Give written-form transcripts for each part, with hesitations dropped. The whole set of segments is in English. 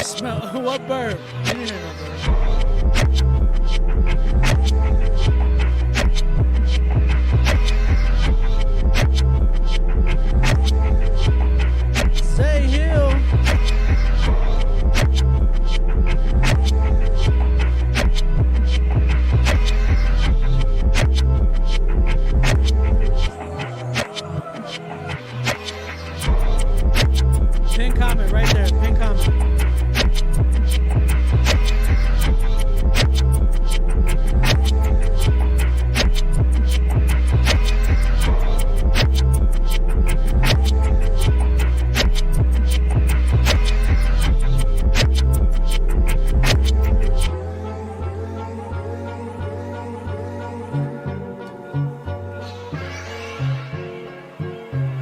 Smell what burp? I didn't hear no burp. Say Hill. Pin comment right there. Pin comment.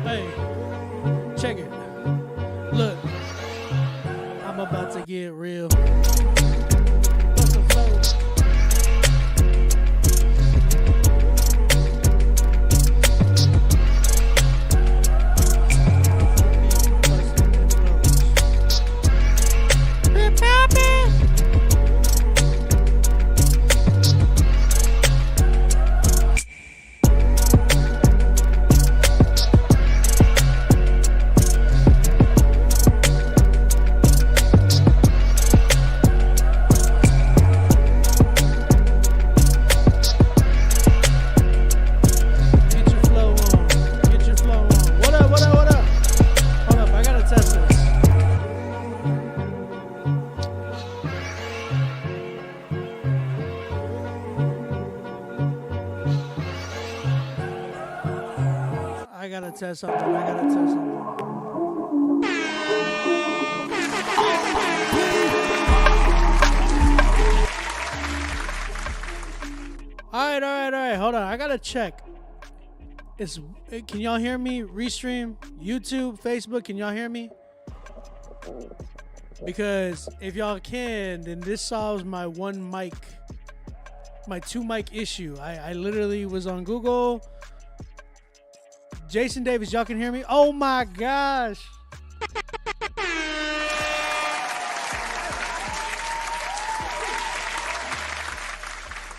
Hey, check it. Look, I'm about to get real. What's the flow? I gotta test something. All right. Hold on. I gotta check. Can y'all hear me? Restream, YouTube, Facebook. Can y'all hear me? Because if y'all can, then this solves my two mic issue. I literally was on Google. Jason Davis, y'all can hear me? Oh my gosh.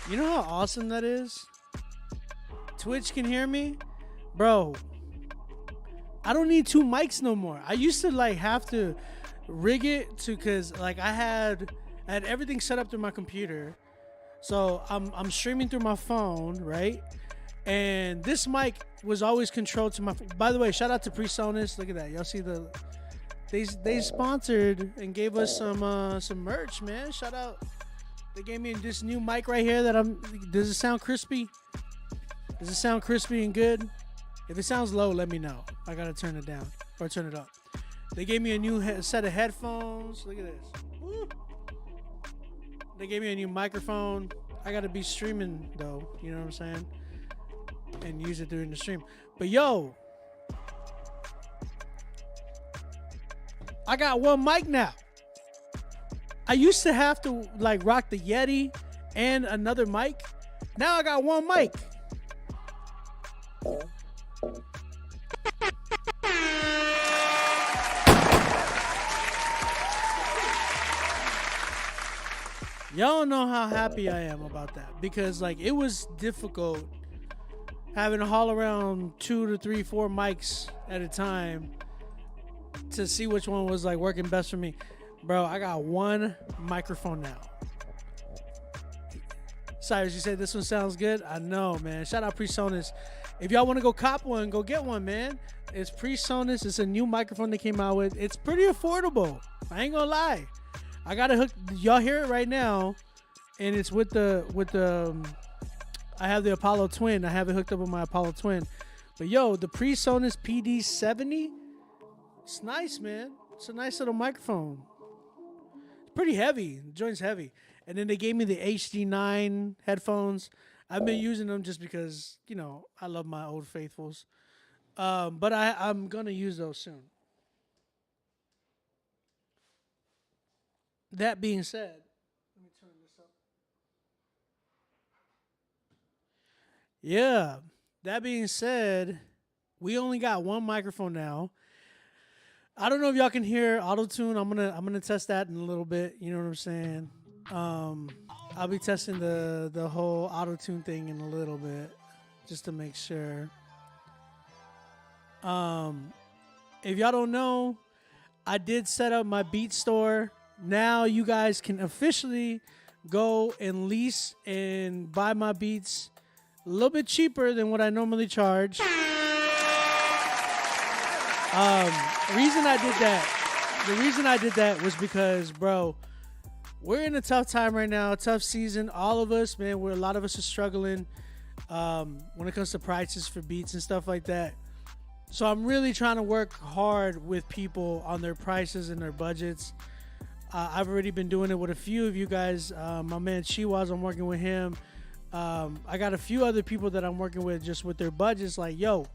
You know how awesome that is? Twitch can hear me? Bro, I don't need two mics no more. I used to have to rig it cause I had everything set up through my computer. So I'm streaming through my phone, right? And this mic was always controlled to my. By the way, shout out to PreSonus. Look at that. Y'all see they sponsored and gave us some merch, man. Shout out. They gave me this new mic right here does it sound crispy? Does it sound crispy and good? If it sounds low, let me know. I gotta turn it down or turn it up. They gave me a new set of headphones. Look at this. Woo. They gave me a new microphone. I gotta be streaming though. You know what I'm saying? And use it during the stream. But yo, I got one mic now. I used to have to rock the Yeti and another mic. Now I got one mic. Y'all don't know how happy I am about that because it was difficult having to haul around 2 to 3, 4 mics at a time to see which one was working best for me. Bro, I got one microphone now. Cyrus, you said this one sounds good? I know, man. Shout out PreSonus. If y'all want to go cop one, go get one, man. It's PreSonus. It's a new microphone they came out with. It's pretty affordable. I ain't gonna lie. I got it hooked. Y'all hear it right now, and it's with the I have the Apollo Twin. I have it hooked up with my Apollo Twin. But yo, the PreSonus PD70, it's nice, man. It's a nice little microphone. It's pretty heavy. The joint's heavy. And then they gave me the HD9 headphones. I've been using them just because, I love my old faithfuls. But I'm going to use those soon. That being said, let me turn this up. Yeah, that being said, we only got one microphone now. I don't know if y'all can hear auto tune. I'm gonna test that in a little bit. You know what I'm saying? Um, I'll be testing the whole auto tune thing in a little bit, just to make sure. Um, if y'all don't know, I did set up my beat store. Now you guys can officially go and lease and buy my beats a little bit cheaper than what I normally charge. The reason I did that was because, bro, we're in a tough time right now, tough season. All of us, man, a lot of us are struggling when it comes to prices for beats and stuff like that. So I'm really trying to work hard with people on their prices and their budgets. I've already been doing it with a few of you guys. My man Chiwaz, I'm working with him. I got a few other people that I'm working with just with their budgets. Like, yo,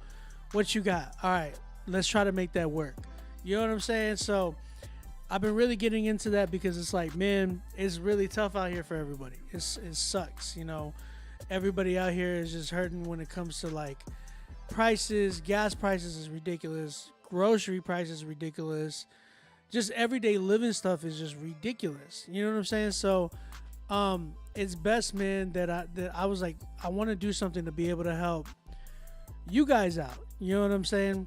what you got? All right, let's try to make that work. You know what I'm saying? So I've been really getting into that because it's like, man, it's really tough out here for everybody. It sucks, you know. Everybody out here is just hurting when it comes to like prices. Gas prices is ridiculous. Grocery prices ridiculous. Just everyday living stuff is just ridiculous. You know what I'm saying? So it's best, man, that I was like, I want to do something to be able to help you guys out. You know what I'm saying?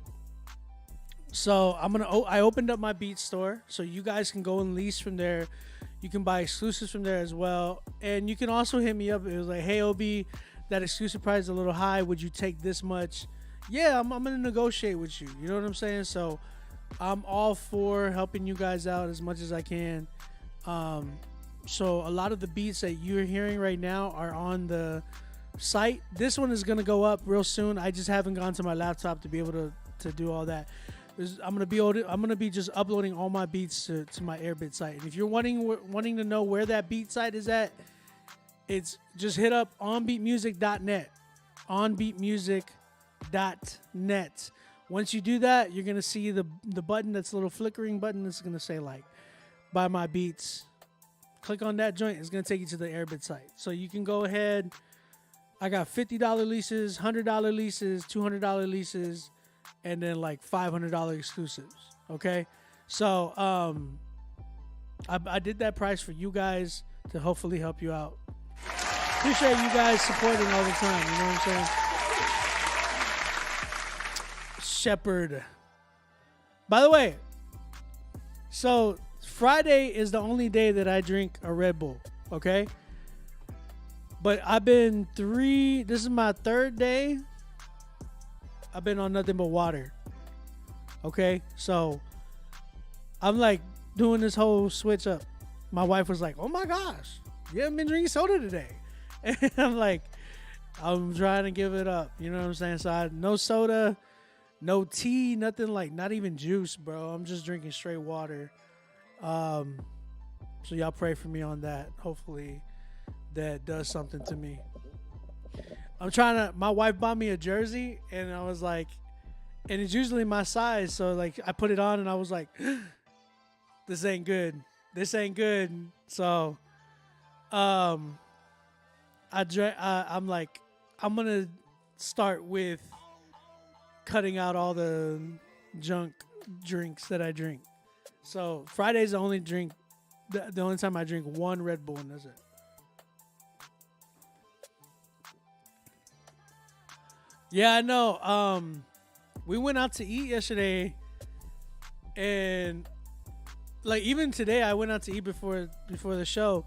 So I opened up my beat store so you guys can go and lease from there. You can buy exclusives from there as well. And you can also hit me up. It was like, hey, OB, that exclusive price is a little high. Would you take this much? Yeah, I'm going to negotiate with you. You know what I'm saying? So I'm all for helping you guys out as much as I can. So a lot of the beats that you're hearing right now are on the site. This one is going to go up real soon. I just haven't gone to my laptop to be able to do all that. I'm gonna be just uploading all my beats to my Airbit site. And if you're wanting to know where that beat site is at, it's just hit up onbeatmusic.net. Onbeatmusic.net. Once you do that, you're gonna see the button, that's a little flickering button that's gonna say like buy my beats. Click on that joint. It's gonna take you to the Airbit site. So you can go ahead. I got $50 leases, $100 leases, $200 leases, and then like $500 exclusives. Okay, so I did that price for you guys to hopefully help you out. Appreciate you guys supporting all the time. You know what I'm saying? Shepherd. By the way, so Friday is the only day that I drink a Red Bull. Okay, but this is my third day. I've been on nothing but water. Okay, so I'm like doing this whole switch up. My wife was like, "Oh my gosh, you haven't been drinking soda today," and I'm like, I'm trying to give it up. You know what I'm saying? So no soda, no tea, nothing, like not even juice, bro. I'm just drinking straight water. So y'all pray for me on that. Hopefully that does something to me. My wife bought me a jersey, and I was like, and it's usually my size, so like I put it on and I was like, this ain't good. So I'm like, I'm gonna start with cutting out all the junk drinks that I drink. So Friday's the only time I drink one Red Bull, and that's it. Yeah, I know. We went out to eat yesterday, and like even today, I went out to eat before the show,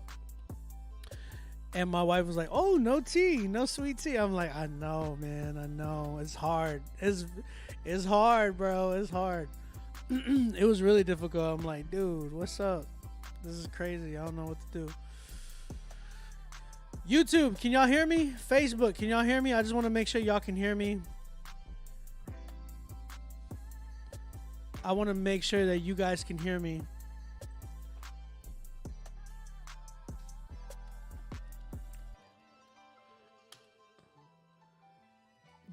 and my wife was like, "Oh, no tea, no sweet tea." I'm like, "I know, man. I know. It's hard. It's hard, bro. It's hard." It was really difficult. I'm like, "Dude, what's up? This is crazy. I don't know what to do." YouTube, can y'all hear me? Facebook, can y'all hear me? I just want to make sure y'all can hear me. I want to make sure that you guys can hear me.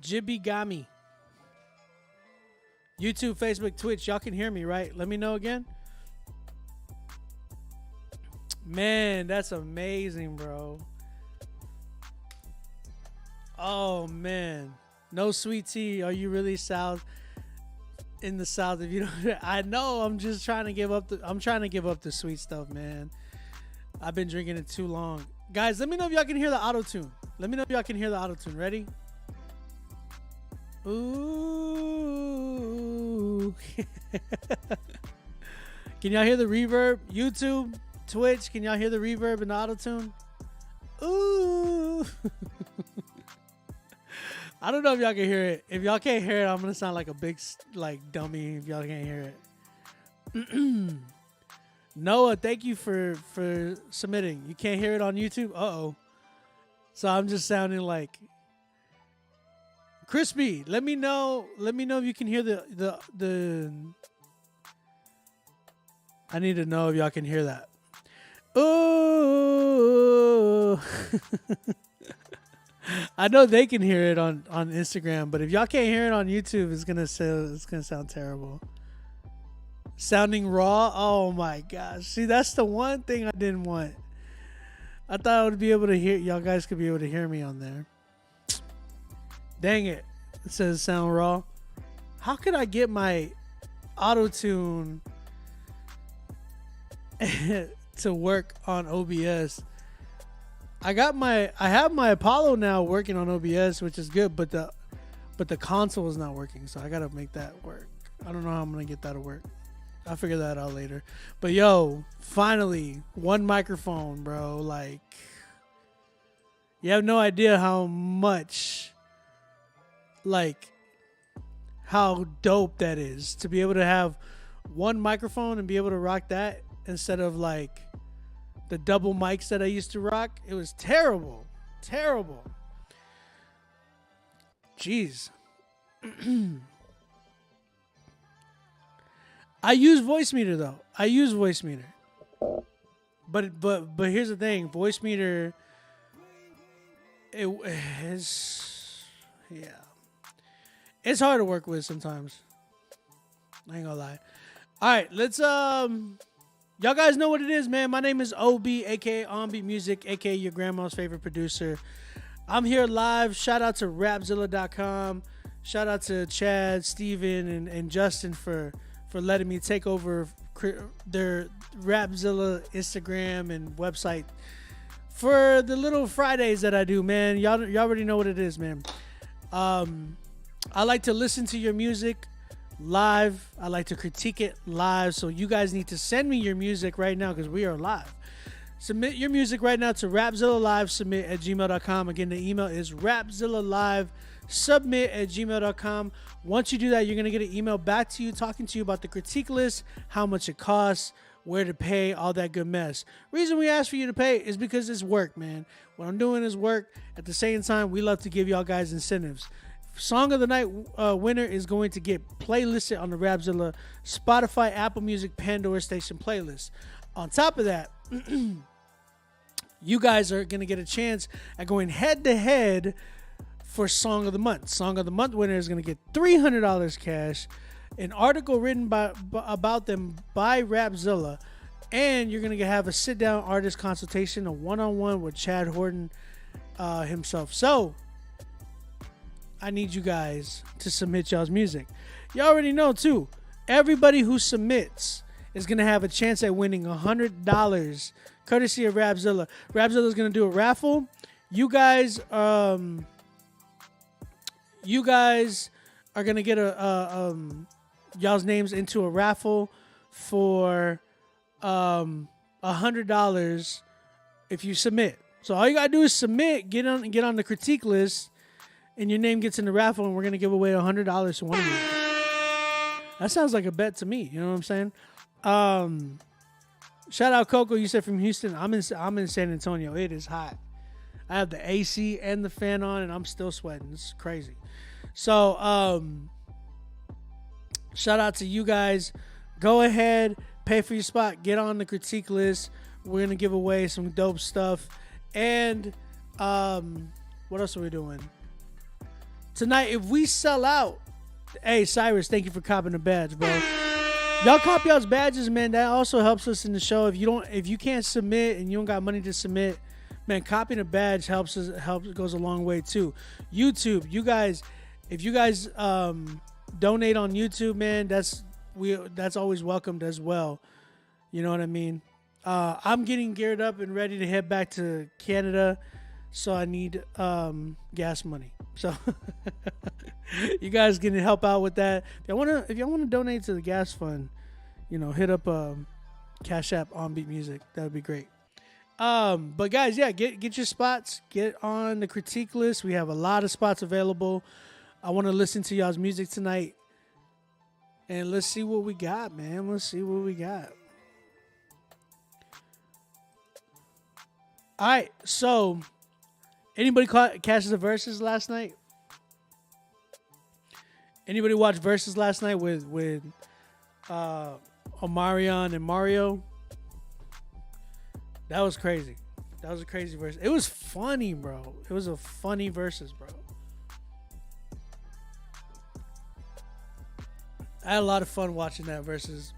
Jibigami. YouTube, Facebook, Twitch, y'all can hear me, right? Let me know again. Man, that's amazing, bro. Oh man, no sweet tea. Are you really South? in the South. If you don't, I know. I'm just trying to give up. I'm trying to give up the sweet stuff, man. I've been drinking it too long, guys. Let me know if y'all can hear the auto tune. Let me know if y'all can hear the auto tune. Ready? Ooh. Can y'all hear the reverb? YouTube, Twitch, can y'all hear the reverb and the auto tune? Ooh. I don't know if y'all can hear it. If y'all can't hear it, I'm gonna sound like a big dummy if y'all can't hear it. Noah, thank you for submitting. You can't hear it on YouTube? Uh-oh. So I'm just sounding like Crispy. Let me know if you can hear the I need to know if y'all can hear that. Ooh. I know they can hear it on Instagram, but if y'all can't hear it on YouTube, it's gonna sound terrible. Sounding raw. Oh my gosh. See, that's the one thing I didn't want. I thought I would be able to hear y'all guys could be able to hear me on there. Dang it. It says sound raw. How could I get my auto tune to work on OBS? I have my Apollo now working on OBS, which is good, but the console is not working, so I gotta make that work. I don't know how I'm gonna get that to work. I'll figure that out later. But yo, finally, one microphone, bro. Like, you have no idea how much, like, how dope that is to be able to have one microphone and be able to rock that instead of like the double mics that I used to rock. It was terrible. Terrible. Jeez. I use Voicemeeter though. I use Voicemeeter. But here's the thing. Voicemeeter, it is, yeah. It's hard to work with sometimes. I ain't gonna lie. All right, let's y'all guys know what it is, man. My name is OB, aka OnBeat Music, aka your grandma's favorite producer. I'm here live. Shout out to Rapzilla.com. Shout out to Chad, Steven, and Justin for letting me take over their Rapzilla Instagram and website for the little Fridays that I do, man. Y'all already know what it is, man. I like to listen to your music live. I like to critique it live. So you guys need to send me your music right now because we are live. Submit your music right now to rapzillalivesubmit@gmail.com. Again, the email is rapzillalivesubmit@gmail.com. Once you do that, you're going to get an email back to you talking to you about the critique list, how much it costs, where to pay, all that good mess. Reason we ask for you to pay is because it's work, man. What I'm doing is work. At the same time, we love to give y'all guys incentives. Song of the Night winner is going to get playlisted on the Rapzilla Spotify, Apple Music, Pandora Station playlist. On top of that, you guys are going to get a chance at going head-to-head for Song of the Month. Song of the Month winner is going to get $300 cash, an article written about them by Rapzilla, and you're going to have a sit-down artist consultation, a one-on-one with Chad Horton himself. So, I need you guys to submit y'all's music. You already know, too, everybody who submits is going to have a chance at winning $100 courtesy of Rapzilla. Rapzilla is going to do a raffle. You guys are going to get y'all's names into a raffle for $100 if you submit. So all you got to do is submit, get on the critique list, and your name gets in the raffle, and we're going to give away $100 to one of you. That sounds like a bet to me. You know what I'm saying? Shout out Coco. You said from Houston. I'm in San Antonio. It is hot. I have the AC and the fan on, and I'm still sweating. It's crazy. So, shout out to you guys. Go ahead, pay for your spot. Get on the critique list. We're going to give away some dope stuff. And what else are we doing? Tonight, if we sell out, hey, Cyrus, thank you for copping the badge, bro. Y'all cop y'all's badges, man. That also helps us in the show. If you can't submit and you don't got money to submit, man, copying a badge goes a long way too. YouTube, you guys, if you guys donate on YouTube, man. That's always welcomed as well. You know what I mean? I'm getting geared up and ready to head back to Canada, so I need gas money. So you guys can help out with that. If y'all wanna donate to the gas fund, hit up Cash App on Beat Music. That would be great. But guys, yeah, get your spots. Get on the critique list. We have a lot of spots available. I want to listen to y'all's music tonight, and let's see what we got, man. Let's see what we got. All right, so anybody catch the Versus last night? Anybody watch Versus last night with Omarion and Mario? That was crazy. That was a crazy verse. It was funny, bro. It was a funny Versus, bro. I had a lot of fun watching that Versus.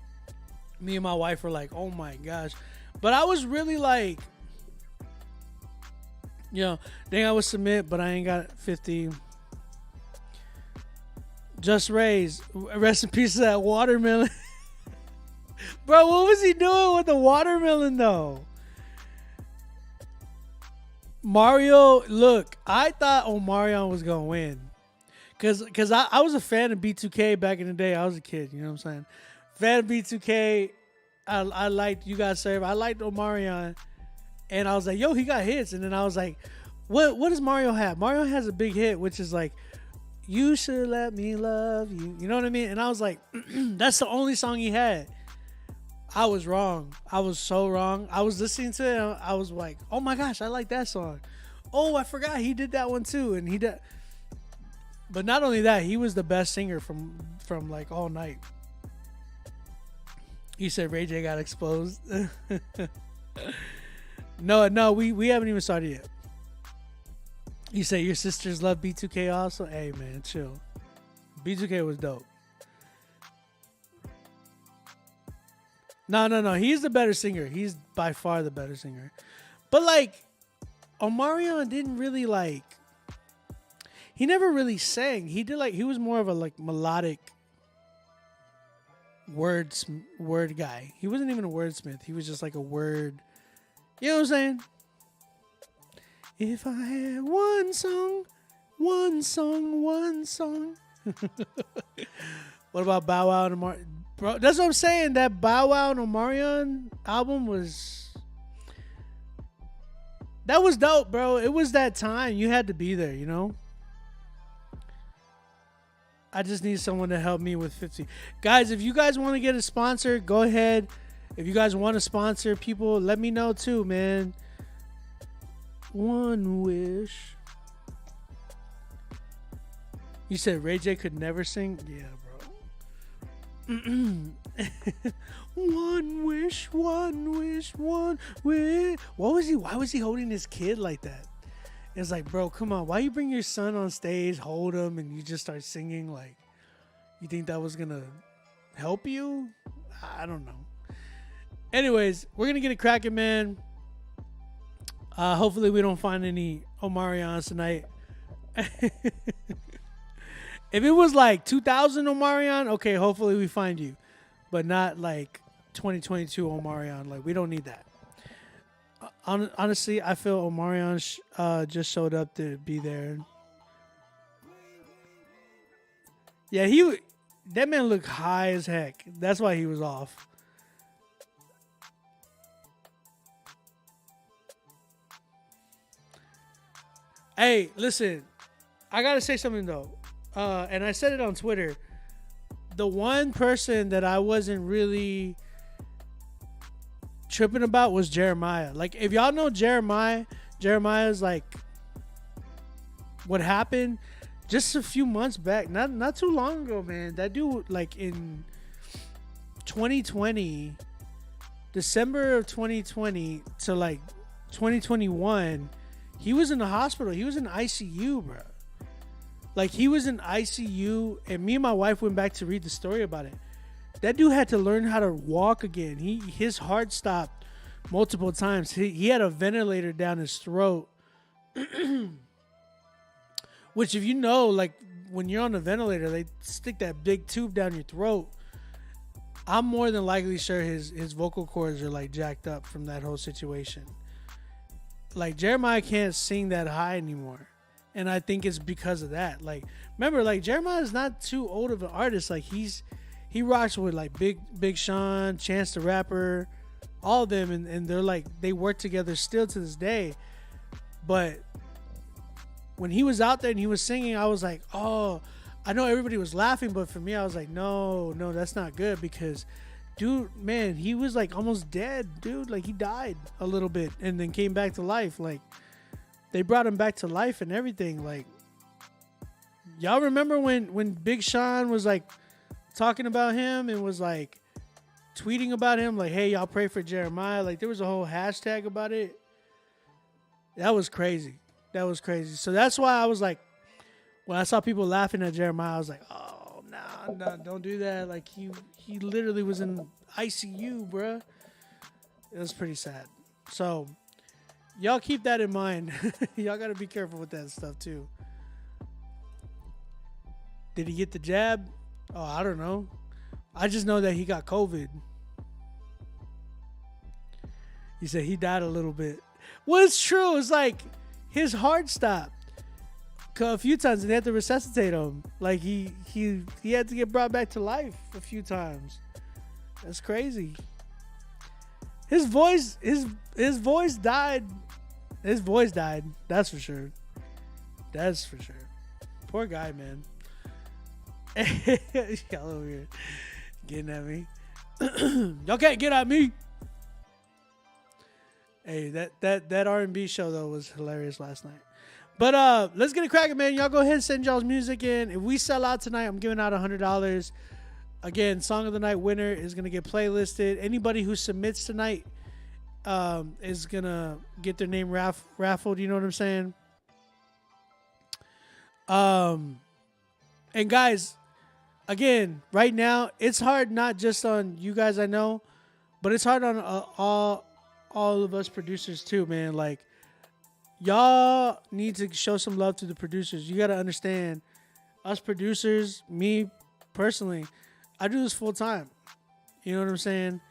Me and my wife were like, oh my gosh. But I was really like, dang, I would submit, but I ain't got 50. Just Raise. Rest in peace to that watermelon. Bro, what was he doing with the watermelon, though? Mario, look, I thought Omarion was going to win. Because I was a fan of B2K back in the day. I was a kid, you know what I'm saying? Fan of B2K. I liked You Got Served. I liked Omarion. And I was like, yo, he got hits. And then I was like, what does Mario have? Mario has a big hit, which is like, you should let me love you. You know what I mean? And I was like, that's the only song he had. I was wrong. I was so wrong. I was listening to it. I was like, oh my gosh, I like that song. Oh, I forgot he did that one too. And he did. But not only that, he was the best singer from like all night. He said Ray J got exposed. No, we haven't even started yet. You say your sisters love B2K also? Hey man, chill. B2K was dope. No. He's the better singer. He's by far the better singer. But like, Omarion didn't really like. He never really sang. He was more of a like melodic word guy. He wasn't even a wordsmith. He was just like a word. You know what I'm saying? If I had one song. What about Bow Wow and Omarion? Bro, that's what I'm saying. That Bow Wow and Omarion album was dope, bro. It was that time. You had to be there, you know? I just need someone to help me with 50. Guys, if you guys want to get a sponsor, go ahead. If you guys want to sponsor people, let me know too, man. One wish. You said Ray J could never sing? Yeah, bro. One wish. What was he? Why was he holding his kid like that? It's like, bro, come on. Why you bring your son on stage, hold him, and you just start singing? Like, you think that was going to help you? I don't know. Anyways, we're going to get it cracking, man. Hopefully we don't find any Omarions tonight. If it was like 2000 Omarion, okay, hopefully we find you. But not like 2022 Omarion. Like, we don't need that. Honestly, I feel Omarion just showed up to be there. Yeah, that man looked high as heck. That's why he was off. Hey, listen, I gotta say something though, and I said it on Twitter. The one person that I wasn't really tripping about was Jeremiah. Like, if y'all know Jeremiah's like what happened just a few months back, not too long ago, man. That dude, like in 2020, December of 2020 to like 2021, he was in the hospital. He was in ICU, bro. Like, he was in ICU, and me and my wife went back to read the story about it. That dude had to learn how to walk again. His heart stopped multiple times. He had a ventilator down his throat. Which, if you know, like, when you're on the ventilator, they stick that big tube down your throat. I'm more than likely sure his vocal cords are like jacked up from that whole situation. Like Jeremiah can't sing that high anymore, and I think it's because of that. Like, remember, like Jeremiah is not too old of an artist. Like he rocks with like Big Sean, Chance the Rapper, all of them, and they're like they work together still to this day. But when he was out there and he was singing, I was like, oh, I know everybody was laughing, but for me, I was like, no, that's not good because, dude, man, he was like almost dead, dude. Like he died a little bit and then came back to life. Like they brought him back to life and everything. Like, y'all remember when Big Sean was like talking about him and was like tweeting about him, like, hey, y'all pray for Jeremiah. Like there was a whole hashtag about it. That was crazy. So that's why I was like, when I saw people laughing at Jeremiah, I was like, oh, nah, don't do that. Like, he literally was in ICU, bruh. It was pretty sad. So, y'all keep that in mind. Y'all got to be careful with that stuff, too. Did he get the jab? Oh, I don't know. I just know that he got COVID. He said he died a little bit. Well, it's true. It's like his heart stopped a few times and they had to resuscitate him. Like he had to get brought back to life a few times. That's crazy. His voice died. His voice died. That's for sure. Poor guy, man. Y'all over here getting at me. Y'all can't get at me. Hey, that R&B show though was hilarious last night. But let's get it cracking, man. Y'all go ahead and send y'all's music in. If we sell out tonight, I'm giving out $100. Again, Song of the Night winner is gonna get playlisted. Anybody who submits tonight is gonna get their name raffled. You know what I'm saying? And guys, again, right now it's hard not just on you guys, I know, but it's hard on all of us producers too, man. Like, y'all need to show some love to the producers. You got to understand, us producers, me personally, I do this full time. You know what I'm saying?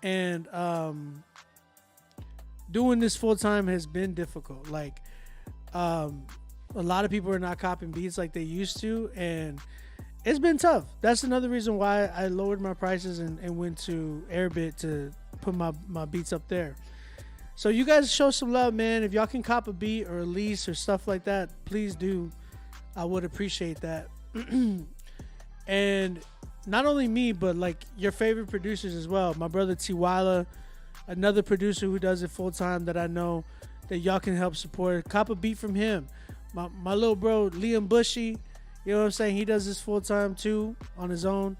And doing this full time has been difficult. Like, a lot of people are not copying beats like they used to, and it's been tough. That's another reason why I lowered my prices and went to Airbit to put my beats up there. So you guys show some love, man. If y'all can cop a beat or a lease or stuff like that, please do. I would appreciate that. And not only me, but like your favorite producers as well. My brother Tiwala, another producer who does it full time that I know that y'all can help support. Cop a beat from him. My little bro Liam Bushy, you know what I'm saying? He does this full time too on his own.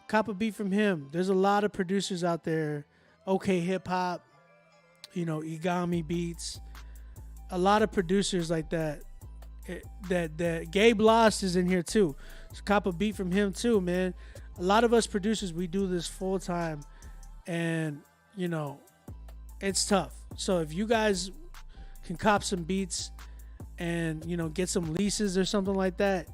Cop a beat from him. There's a lot of producers out there. OK Hip Hop, you know, Igami Beats, a lot of producers like that. That Gabe Lost is in here too. So cop a beat from him too, man. A lot of us producers, we do this full time, and you know, it's tough. So if you guys can cop some beats and you know get some leases or something like that,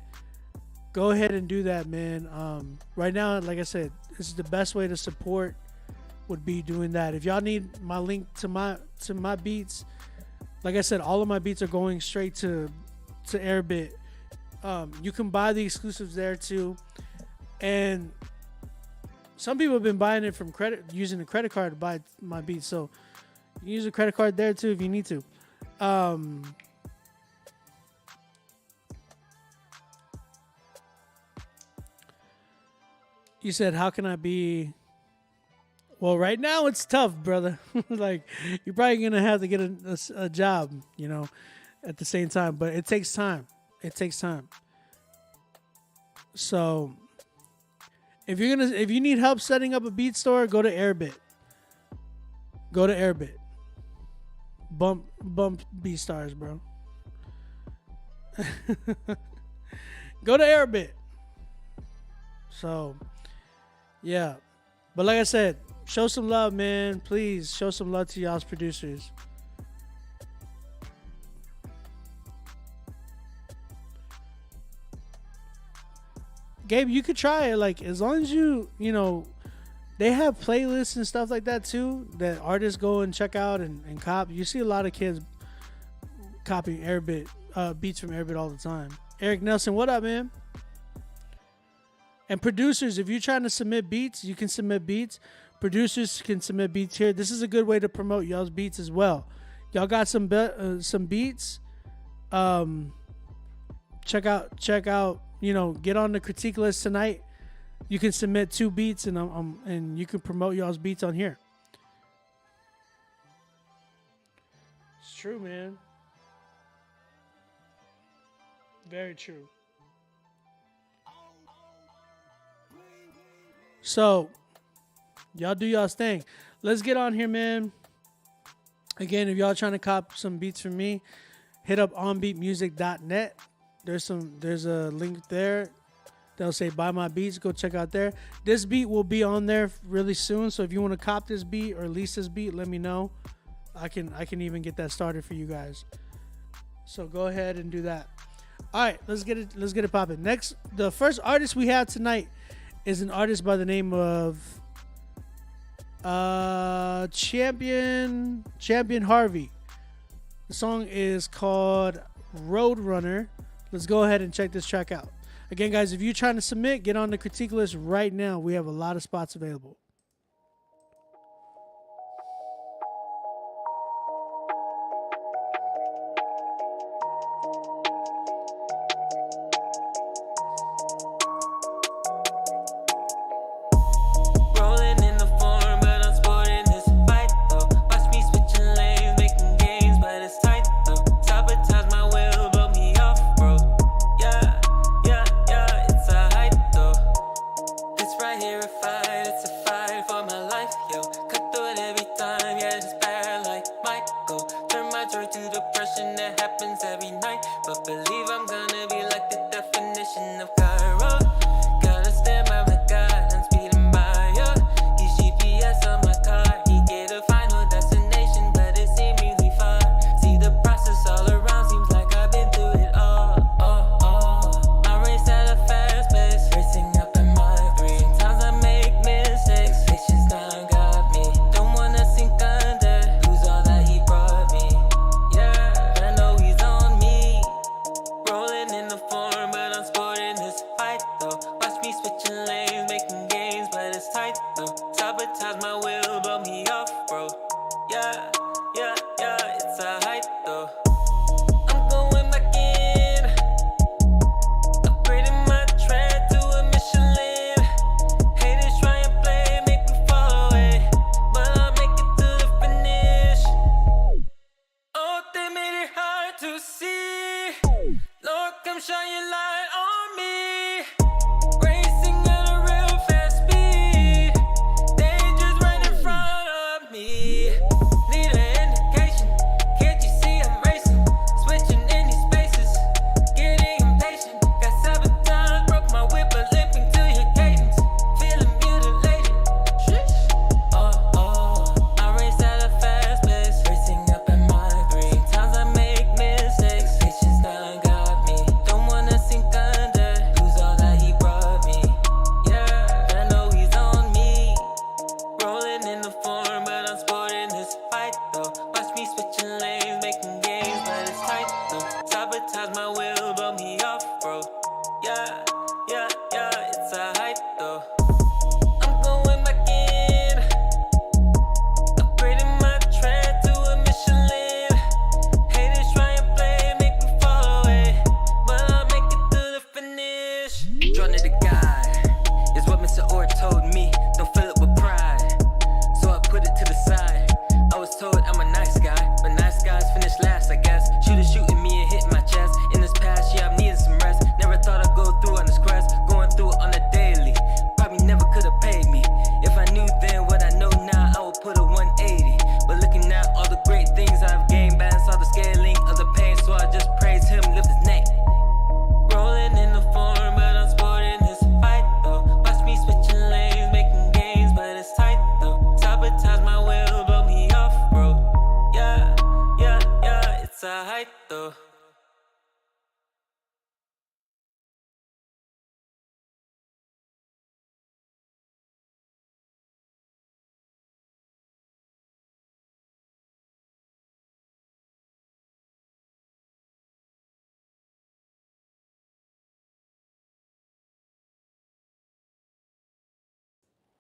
go ahead and do that, man. Right now, like I said, this is the best way to support. Would be doing that. If y'all need my link to my beats, like I said, all of my beats are going straight to Airbit. You can buy the exclusives there too, and some people have been buying it from using a credit card to buy my beats. So you can use a credit card there too if you need to. You said, how can I be? Well, right now it's tough, brother. Like, you're probably going to have to get a job, you know, at the same time. But it takes time. So, if you need help setting up a beat store, go to Airbit. Bump beat stars, bro. Go to Airbit. So, yeah. But like I said, show some love, man. Please show some love to y'all's producers. Gabe, you could try it. Like, as long as you know, they have playlists and stuff like that too that artists go and check out and cop. You see a lot of kids copying beats from Airbit all the time. Eric Nelson, what up, man? And producers, if you're trying to submit beats, you can submit beats. Producers can submit beats here. This is a good way to promote y'all's beats as well. Y'all got some beats. Check out. You know, get on the critique list tonight. You can submit 2 beats, and you can promote y'all's beats on here. It's true, man. Very true. So, y'all do y'all's thing. Let's get on here, man. Again, if y'all trying to cop some beats from me, hit up onbeatmusic.net. There's a link there. They'll say buy my beats. Go check out there. This beat will be on there really soon. So if you want to cop this beat or lease this beat, let me know. I can even get that started for you guys. So go ahead and do that. All right, let's get it popping. Next, the first artist we have tonight is an artist by the name of Champion Harvey. The song is called Roadrunner. Let's go ahead and check this track out. Again, guys, if you're trying to submit, get on the critique list right now. We have a lot of spots available. Me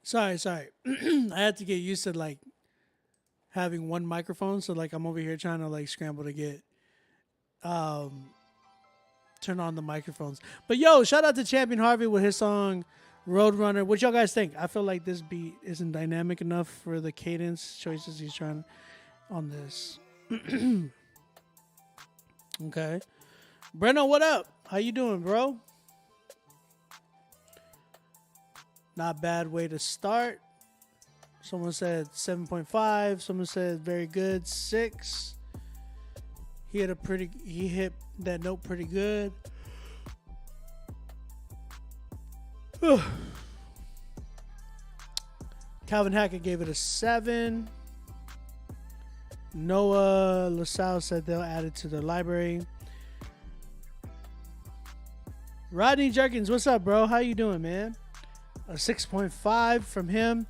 Sorry. I had to get used to like having one microphone, so like I'm over here trying to like scramble to get um turn on the microphones. But yo, shout out to Champion Harvey with his song Roadrunner. What y'all guys think? I feel like this beat isn't dynamic enough for the cadence choices he's trying on this. Okay. Breno, what up? How you doing, bro? Not bad way to start. Someone said 7.5. Someone said very good, 6. He hit that note pretty good. Calvin Hackett gave it a 7. Noah LaSalle said they'll add it to the library. Rodney Jerkins, what's up, bro? How you doing, man? A 6.5 from him.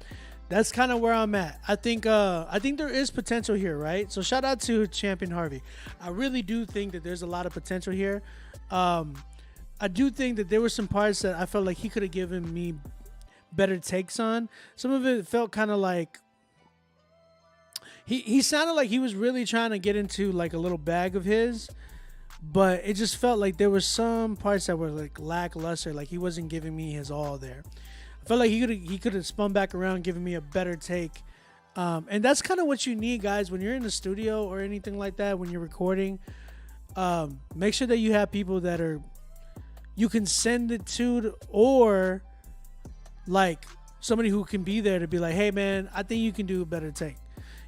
That's kind of where I'm at. I think there is potential here, right? So shout out to Champion Harvey. I really do think that there's a lot of potential here. I do think that there were some parts that I felt like he could have given me better takes on. Some of it felt kind of like he sounded like he was really trying to get into like a little bag of his, but it just felt like there were some parts that were like lackluster. Like he wasn't giving me his all there. I felt like he could have spun back around, giving me a better take. And that's kind of what you need, guys, when you're in the studio or anything like that, when you're recording. Make sure that you have people that are you can send it to, or like somebody who can be there to be like, hey man, I think you can do a better take.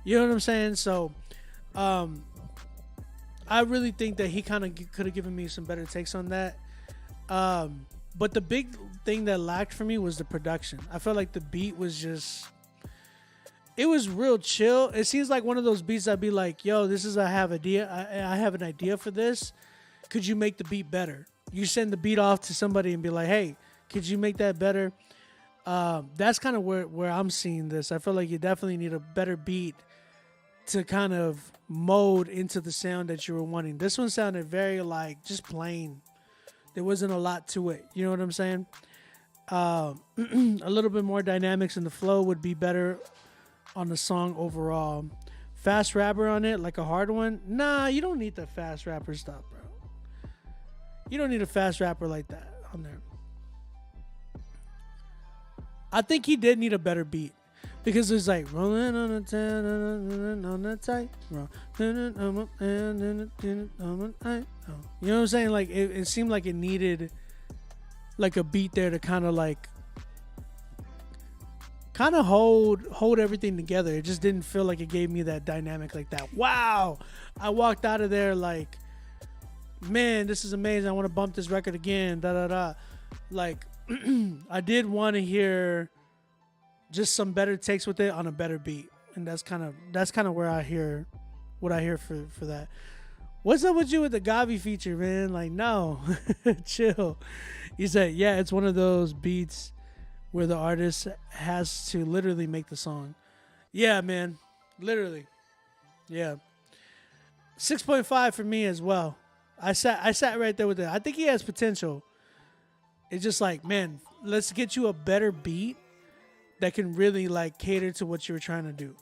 You know what I'm saying? So I really think that he kind of could have given me some better takes on that. But the big thing that lacked for me was the production. I felt like the beat was just, it was real chill. It seems like one of those beats I'd be like, yo, I have an idea for this. Could you make the beat better? You send the beat off to somebody and be like, hey, could you make that better? That's kind of where I'm seeing this. I feel like you definitely need a better beat to kind of mold into the sound that you were wanting. This one sounded very like just plain. There wasn't a lot to it. You know what I'm saying? A little bit more dynamics in the flow would be better on the song overall. Fast rapper on it, like a hard one? Nah, you don't need the fast rapper stuff, bro. You don't need a fast rapper like that on there. I think he did need a better beat. Because it's like rolling on the tight, you know what I'm saying? Like it seemed like it needed like a beat there to kind of hold everything together. It just didn't feel like it gave me that dynamic like that. Wow, I walked out of there like, man, this is amazing. I want to bump this record again. Like I did want to hear just some better takes with it on a better beat, and that's kind of where I hear what I hear for that. What's up with you with the Gavi feature, man? Like, no, chill. He said, yeah, it's one of those beats where the artist has to literally make the song. Yeah, man, literally. Yeah, 6.5 for me as well. I sat right there with it. I think he has potential. It's just like, man, let's get you a better beat that can really like cater to what you were trying to do.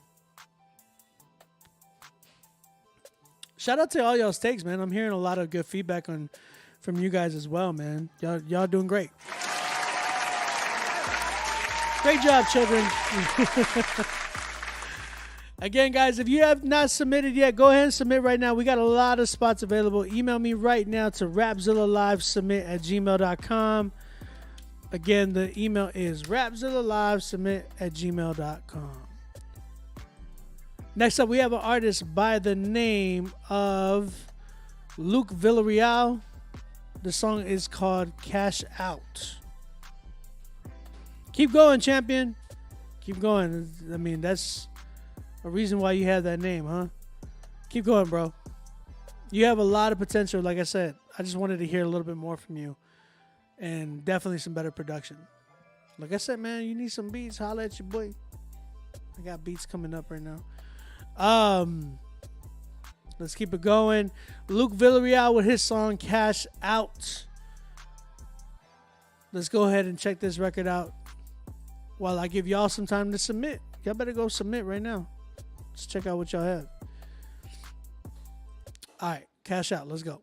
Shout out to all y'all's takes, man. I'm hearing a lot of good feedback from you guys as well, man. Y'all doing great. Great job, children. Again, guys, if you have not submitted yet, go ahead and submit right now. We got a lot of spots available. Email me right now to rapzillalivesubmit@gmail.com. Again, the email is rapzillalivesubmit@gmail.com. Next up, we have an artist by the name of Luke Villarreal. The song is called Cash Out. Keep going, champion. Keep going. I mean, that's a reason why you have that name, huh? Keep going, bro. You have a lot of potential, like I said. I just wanted to hear a little bit more from you. And definitely some better production. Like I said, man, you need some beats. Holla at your boy. I got beats coming up right now. Let's keep it going. Luke Villarreal with his song Cash Out. Let's go ahead and check this record out. while I give y'all some time to submit. Y'all better go submit right now. Let's check out what y'all have. All right, cash out. Let's go.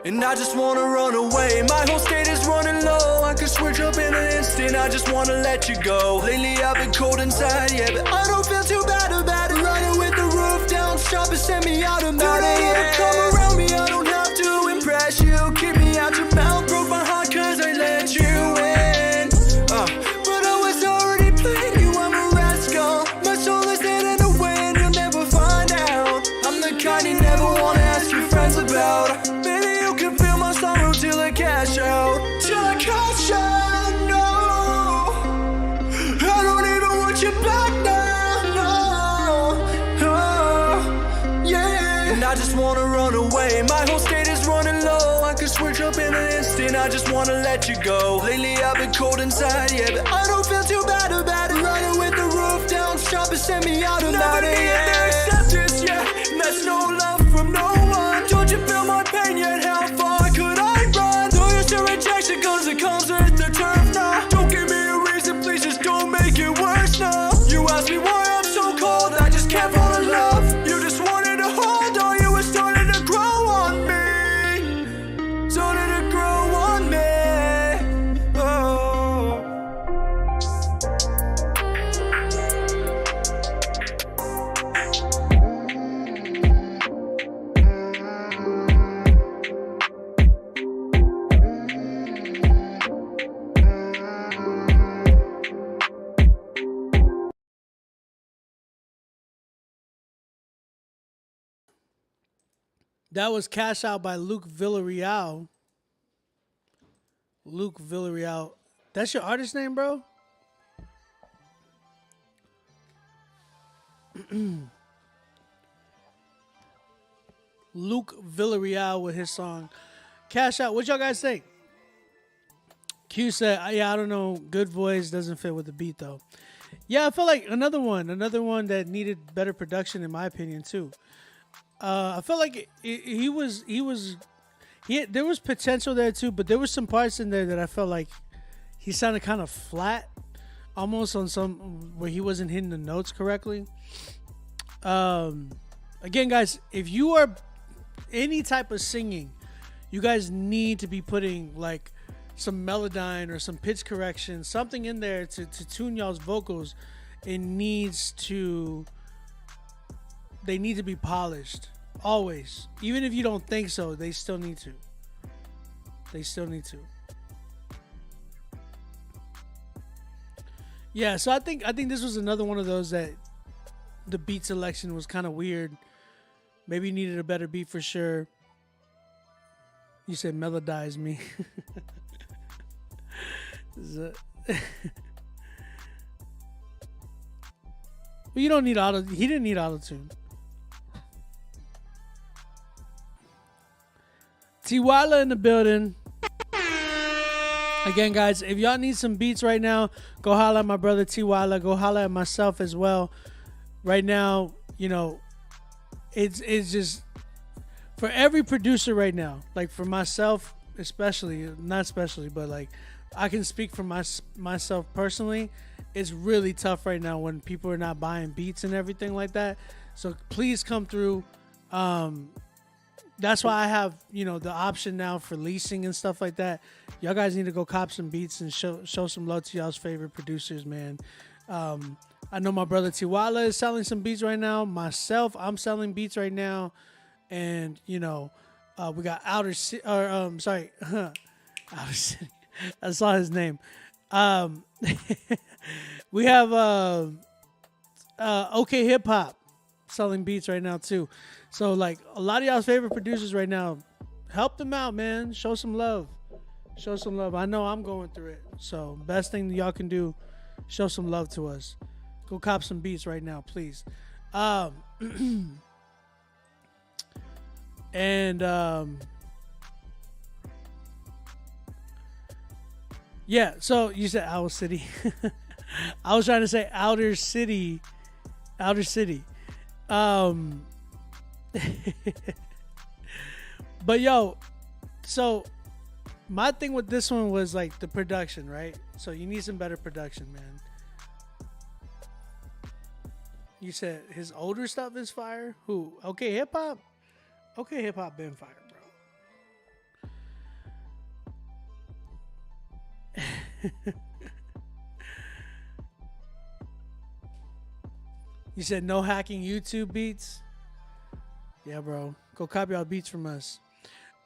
And I just wanna run away. My whole state is running low. I could switch up in an instant. I just wanna let you go. Lately I've been cold inside, yeah, but I don't feel too bad about it. Running with the roof down, stop and send me out of that. You don't ever come around me, I don't have to impress you. Keep me out your mouth, broke my heart cause I let you in. But I was already playing you, I'm a rascal. My soul is dead in the wind, you'll never find out. I'm the kind you never wanna ask your friends about. Sorrow till I cash out, till I cash out, no. I don't even want you back now, no, yeah. And I just wanna run away, my whole state is running low. I could switch up in an instant, I just wanna let you go. Lately I've been cold inside, yeah, but I don't feel too bad about it. Running with the roof down, stop and send me out of that. Never need their acceptance, yeah, and that's no love from no one. Don't you feel my pain yet, how far could I run? Though you're still rejection cause it comes with the turf now. Don't give me a reason, please just don't make it worse now. You ask me why I'm so cold, I just can't fall in love. You just wanted to hold on, you were starting to grow on me. Starting to grow on me, oh. That was Cash Out by Luke Villarreal. Luke Villarreal. That's your artist name, bro? Luke Villarreal with his song Cash Out. What y'all guys think? Q said, yeah, I don't know. Good voice, doesn't fit with the beat, though. Yeah, I feel like another one that needed better production, in my opinion, too. I felt like there was potential there too, but there was some parts in there that I felt like he sounded kind of flat, almost on some where he wasn't hitting the notes correctly. Again, guys, if you are any type of singing, you guys need to be putting like some melodyne or some pitch correction, something in there to tune y'all's vocals. They need to be polished. Always. Even if you don't think so, they still need to. Yeah, so I think this was another one of those that the beat selection was kind of weird. Maybe needed a better beat for sure. You said melodize me. Well, you don't need he didn't need auto-tune. Tiwala in the building. Again, guys, if y'all need some beats right now, go holla at my brother Tiwala. Go holla at myself as well. Right now, you know, it's just for every producer right now. Like for myself, especially, not especially, but like I can speak for myself personally. It's really tough right now when people are not buying beats and everything like that. So please come through. That's why I have, you know, the option now for leasing and stuff like that. Y'all guys need to go cop some beats and show some love to y'all's favorite producers, man. I know my brother Tiwala is selling some beats right now. Myself, I'm selling beats right now. And, you know, we got Outer City. Outer City. I saw his name. We have OK Hip Hop selling beats right now, too. So, like, a lot of y'all's favorite producers right now, help them out, man. Show some love. Show some love. I know I'm going through it. So, best thing that y'all can do, show some love to us. Go cop some beats right now, please. Yeah, so you said Owl City. I was trying to say Outer City. Outer City. Um, but yo, so my thing with this one was like the production, right? So you need some better production, man. You said his older stuff is fire. Who? Okay, hip hop. Okay, hip hop been fire, bro. You said no hacking YouTube beats. Yeah, bro. Go copy our beats from us.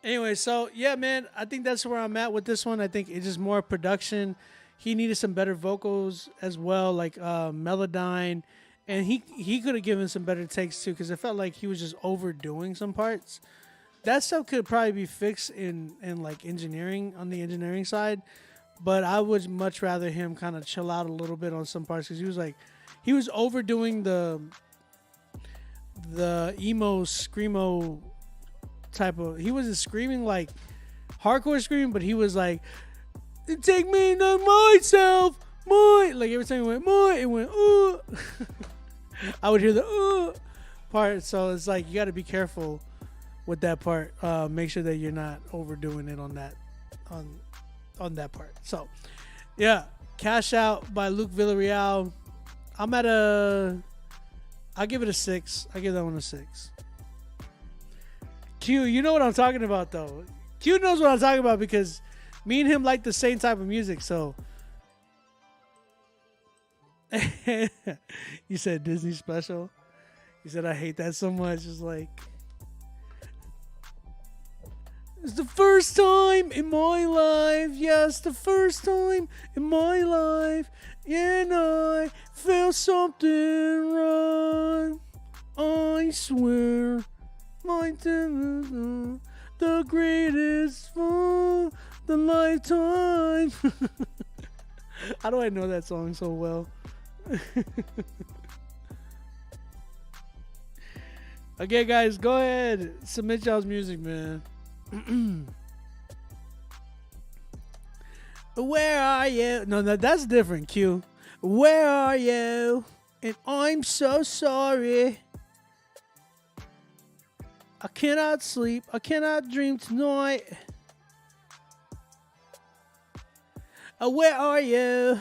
Anyway, so yeah, man, I think that's where I'm at with this one. I think it's just more production. He needed some better vocals as well, like Melodyne, and he could have given some better takes too, because it felt like he was just overdoing some parts. That stuff could probably be fixed in like engineering, on the engineering side, but I would much rather him kind of chill out a little bit on some parts, because he was overdoing the emo screamo type of. He wasn't screaming like hardcore screaming, but he was like, "Take me to myself, my." Like every time he went my, it went I would hear the part. So it's like you got to be careful with that part. Make sure that you're not overdoing it on that on that part. So yeah, Cash Out by Luke Villarreal. I'm at I'll give it a 6. I give that one a 6. Q, you know what I'm talking about though. Q knows what I'm talking about because me and him like the same type of music. So you said Disney special. You said I hate that so much. It's like, it's the first time in my life. Yes, the first time in my life. And I felt something wrong. I swear, the greatest for the lifetime. How do I know that song so well? Okay, guys, go ahead. Submit y'all's music, man. Where are you? No, that's different, Q. Where are you? And I'm so sorry. I cannot sleep. I cannot dream tonight. Where are you?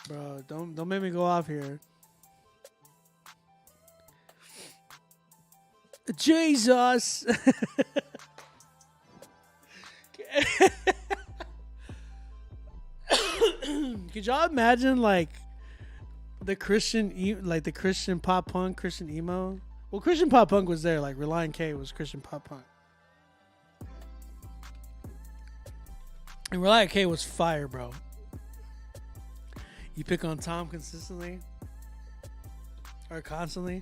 Bro, don't make me go off here. Jesus. Could y'all imagine like the Christian pop punk, Christian emo? Well, Christian pop punk was there. Like Relient K was Christian pop punk, and Relient K was fire, bro. You pick on Tom consistently or constantly.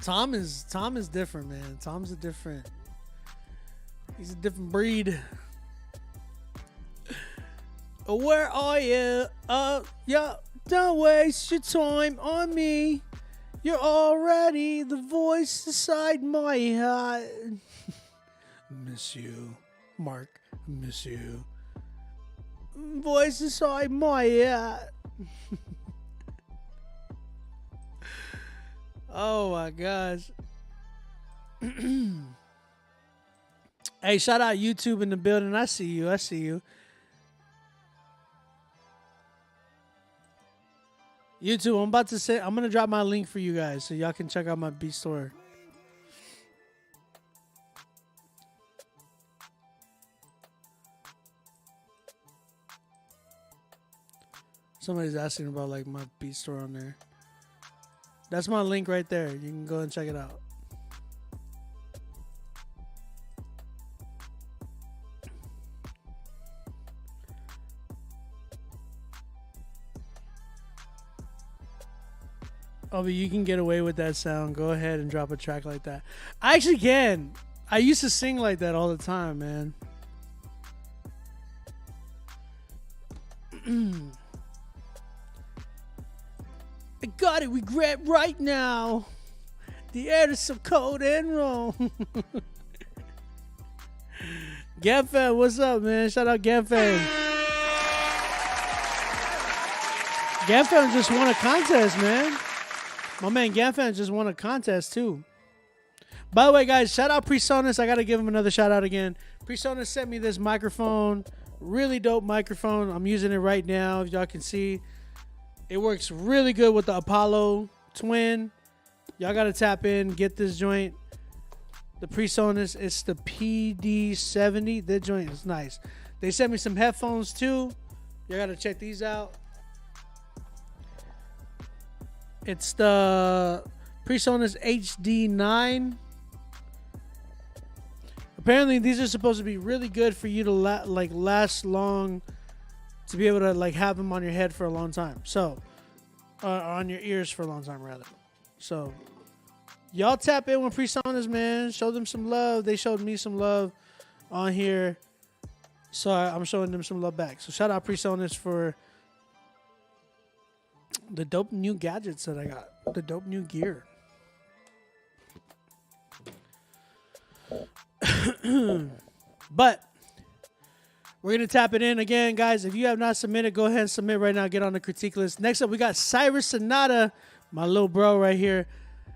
Tom is different, man. He's a different breed. Where are you? Yeah, don't waste your time on me. You're already the voice inside my heart. Miss you, Mark. Miss you. Voice inside my heart. Oh my gosh. Hey, shout out YouTube in the building. I see you. YouTube, I'm gonna drop my link for you guys so y'all can check out my beat store. Somebody's asking about like my beat store on there. That's my link right there. You can go and check it out. Oh, but you can get away with that sound. Go ahead and drop a track like that. I actually can. I used to sing like that all the time, man. I gotta regret right now. The air is so cold and wrong. Gamfam, what's up, man? Shout out Gamfam. Gamfam just won a contest, man. My man Gamfam just won a contest, too. By the way, guys, shout out Presonus. I got to give him another shout out again. Presonus sent me this microphone. Really dope microphone. I'm using it right now, if y'all can see. It works really good with the Apollo Twin. Y'all got to tap in, get this joint. The Presonus, it's the PD70. That joint is nice. They sent me some headphones, too. Y'all got to check these out. It's the Presonus HD9. Apparently, these are supposed to be really good for you to last long, to be able to have them on your head for a long time. So, on your ears for a long time, rather. So, y'all tap in with Presonus, man. Show them some love. They showed me some love on here, so I'm showing them some love back. So, shout out Presonus for the dope new gadgets that I got. The dope new gear. But we're going to tap it in again, guys. If you have not submitted, go ahead and submit right now. Get on the critique list. Next up, we got Cyrus Sonata, my little bro right here,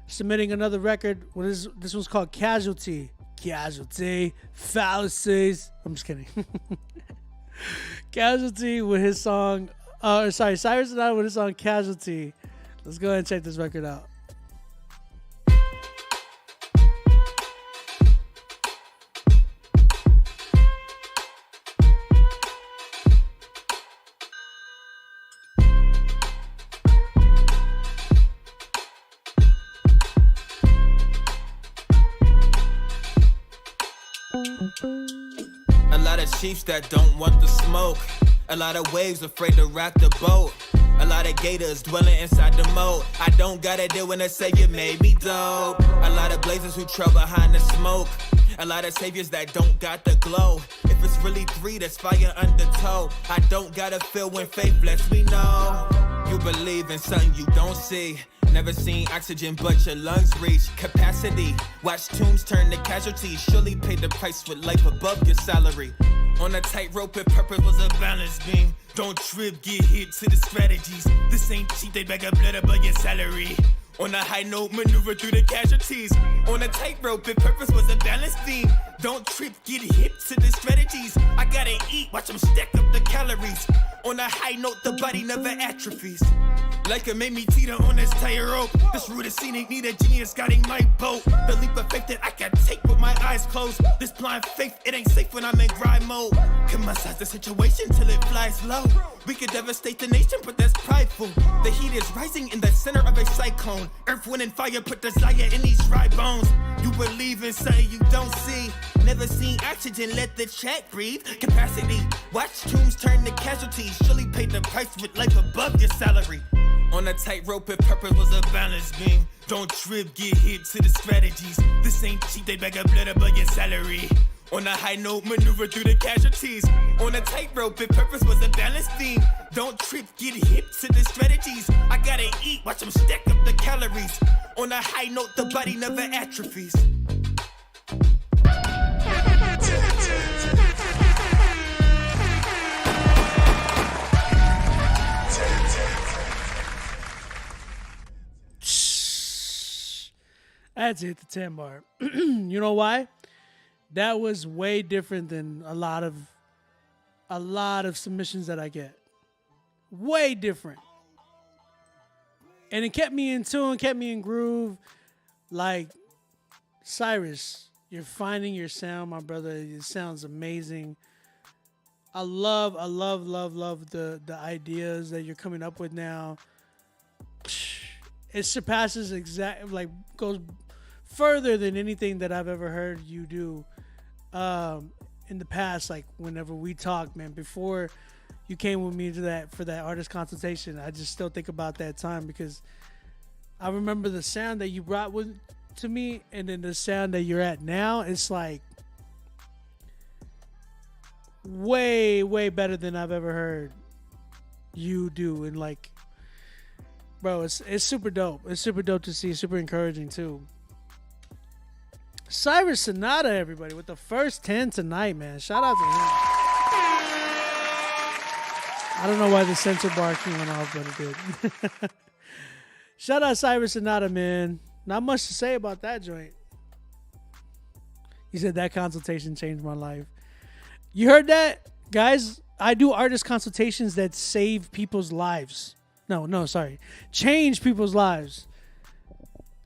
submitting another record. This one's called Casualty. Casualty. Fallacies. I'm just kidding. Casualty with his song. Cyrus Sonata with his song Casualty. Let's go ahead and check this record out. A lot of chiefs that don't want the smoke. A lot of waves afraid to rock the boat. A lot of gators dwelling inside the moat. I don't gotta deal when I say you made me dope. A lot of blazers who trail behind the smoke. A lot of saviors that don't got the glow. If it's really three, that's fire under tow. I don't gotta feel when faith lets me know. You believe in something you don't see. Never seen oxygen, but your lungs reach capacity. Watch tombs turn to casualties. Surely pay the price with life above your salary. On a tightrope, if purpose was a balance beam. Don't trip, get hit to the strategies. This ain't cheap, they bag of blood above your salary. On a high note, maneuver through the casualties. On a tightrope, if purpose was a balance beam. Don't trip, get hit to the strategies. I gotta eat, watch them stack up the calories. On a high note, the body never atrophies. Like it made me teeter on this tightrope. This route is scenic, need a genius guiding my boat. The leap of faith that I can take with my eyes closed. This blind faith, it ain't safe when I'm in grind mode. Can massage the situation till it flies low. We could devastate the nation, but that's prideful. The heat is rising in the center of a cyclone. Earth, wind, and fire put desire in these dry bones. You believe in something you don't see. Never seen oxygen, let the chat breathe. Capacity, watch tombs turn to casualties. Surely pay the price with life above your salary. On a tightrope, if purpose was a balance beam. Don't trip, get hit to the strategies. This ain't cheap, they bag of blood above your salary. On a high note, maneuver through the casualties. On a tightrope, if purpose was a balance beam. Don't trip, get hit to the strategies. I gotta eat, watch them stack up the calories. On a high note, the body never atrophies. I had to hit the 10 bar. You know why? That was way different than a lot of submissions that I get. Way different. And it kept me in tune, kept me in groove. Like, Cyrus, you're finding your sound, my brother. It sounds amazing. I love the ideas that you're coming up with now. It surpasses goes further than anything that I've ever heard you do in the past. Like whenever we talk, man, before you came with me for that artist consultation, I just still think about that time because I remember the sound that you brought to me, and then the sound that you're at now. It's like way better than I've ever heard you do, and like. Bro, it's super dope. It's super dope to see. Super encouraging too. Cyrus Sonata, everybody, with the first 10 tonight, man. Shout out to him. I don't know why the censor bar went off, but it did. Shout out Cyrus Sonata, man. Not much to say about that joint. He said that consultation changed my life. You heard that? Guys, I do artist consultations that save people's lives. No, sorry. Change people's lives.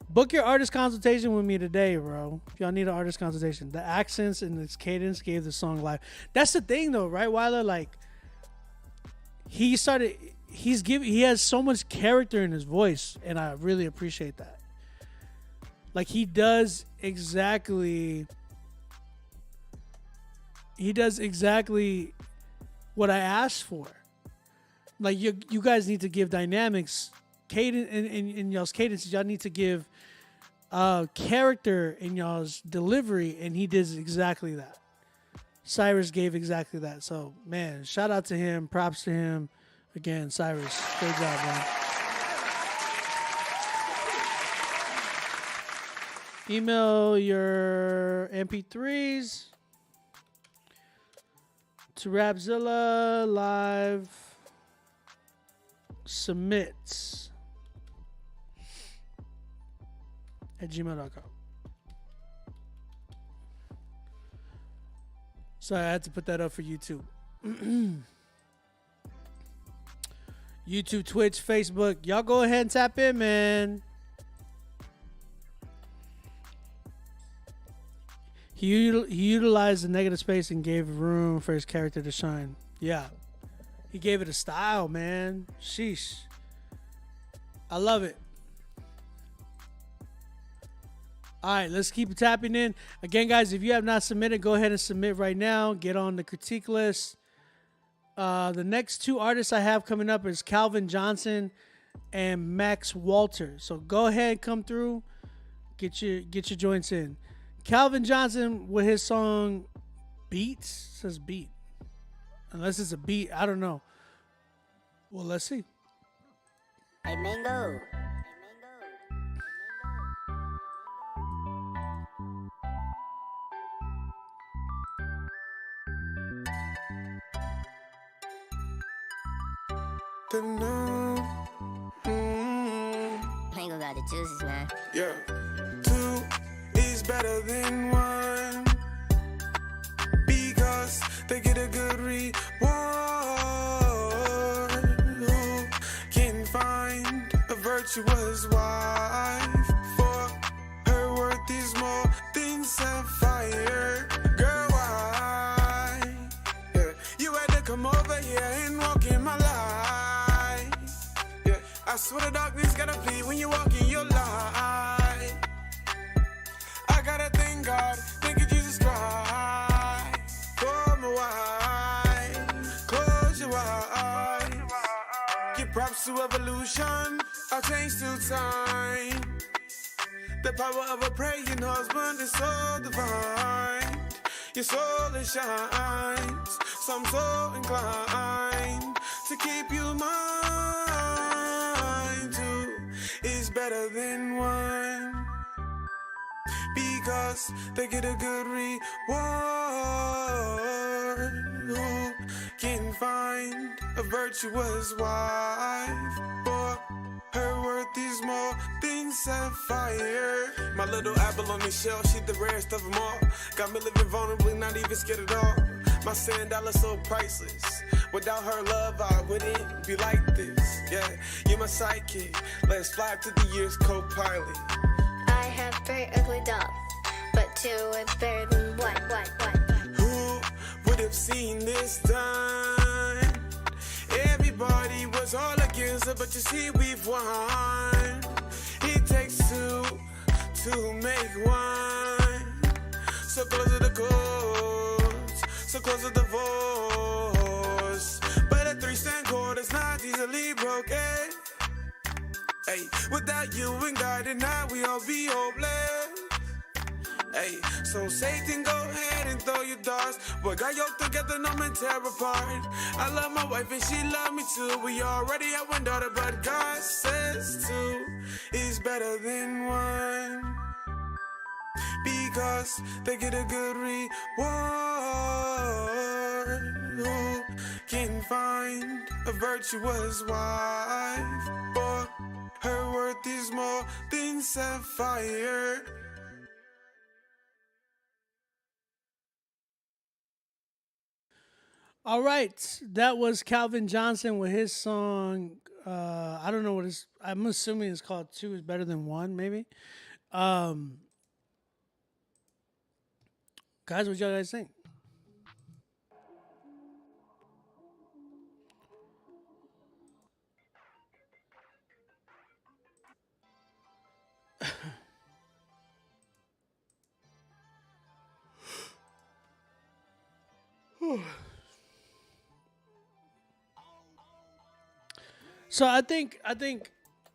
Book your artist consultation with me today, bro. If y'all need an artist consultation. The accents and its cadence gave the song life. That's the thing, though, right, Weiler? Like, he has so much character in his voice, and I really appreciate that. Like, he does exactly what I asked for. Like, you guys need to give dynamics, cadence in y'all's cadences. Y'all need to give character in y'all's delivery, and he did exactly that. Cyrus gave exactly that. So, man, shout out to him. Props to him. Again, Cyrus, great job, man. Email your MP3s to Rapzilla Live Submits at gmail.com. Sorry, I had to put that up for YouTube. YouTube, Twitch, Facebook. Y'all go ahead and tap in, man. He utilized the negative space and gave room for his character to shine. Yeah. He gave it a style, man. Sheesh. I love it. All right, let's keep tapping in. Again, guys, if you have not submitted, go ahead and submit right now. Get on the critique list. The next two artists I have coming up is Calvin Johnson and Max Walter. So go ahead, come through. Get your joints in. Calvin Johnson with his song Beats. It says beat. Unless it's a beat, I don't know. Well, let's see. Hey, Mango. Mango got the juices, man. Yeah. 2 is better than 1 because they get a good reward. Who can find a virtuous wife? For her worth is more than sapphire. Girl, why? Yeah. You had to come over here and walk in my life. Yeah. I swear the darkness gotta flee when you walk in your life. I gotta thank God, thank you Jesus Christ for my wife. Close your eyes. Give props to evolution. I changed to time. The power of a praying husband is so divine. Your soul it shines, so I'm so inclined to keep you mine. 2 is better than 1 because they get a good reward. Who can find a virtuous wife? For her worth is more than sapphire. My little apple on the shelf, she the rarest of them all. Got me living vulnerably, not even scared at all. My $10 so priceless. Without her love, I wouldn't be like this. Yeah, you're my sidekick. Let's fly to the year's co-pilot. I have 3 ugly dogs, but 2 is better than 1. Who would have seen this time? Everybody was all against her, but you see we've won. It takes 2 to make 1. So close to the courts, so close to divorce. But a 3-cent chord is not easily broken. Hey, without you and God and I, we all be hopeless. Hey, so Satan, go ahead and throw your darts. We got yoked together, no man tear apart. I love my wife and she love me too. We already have 1 daughter, but God says 2 is better than 1. because they get a good reward. Who can find a virtuous wife? For her worth is more than sapphire. All right, that was Calvin Johnson with his song. I don't know what it's. I'm assuming it's called "Two Is Better Than One," maybe. Guys, what y'all guys think? So I think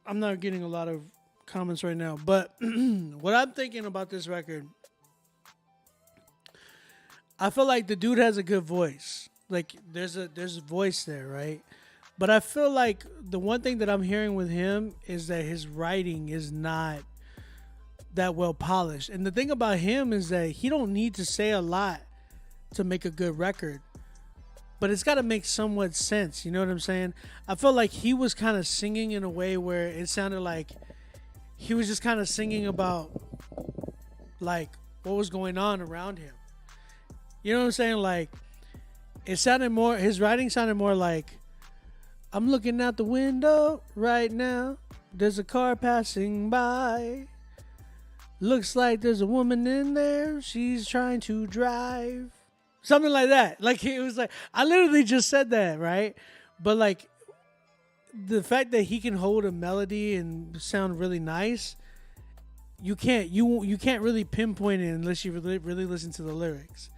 I'm not getting a lot of comments right now, but what I'm thinking about this record, I feel like the dude has a good voice. Like there's a voice there, right? But I feel like the one thing that I'm hearing with him is that his writing is not that well polished. And the thing about him is that he don't need to say a lot to make a good record. But it's got to make somewhat sense. You know what I'm saying? I felt like he was kind of singing in a way where it sounded like he was just kind of singing about like what was going on around him. You know what I'm saying? Like it sounded more, his writing sounded more like, I'm looking out the window right now. There's a car passing by. Looks like there's a woman in there. She's trying to drive. Something like that. Like it was like, I literally just said that, right? But like the fact that he can hold a melody and sound really nice, you can't really pinpoint it unless you really listen to the lyrics.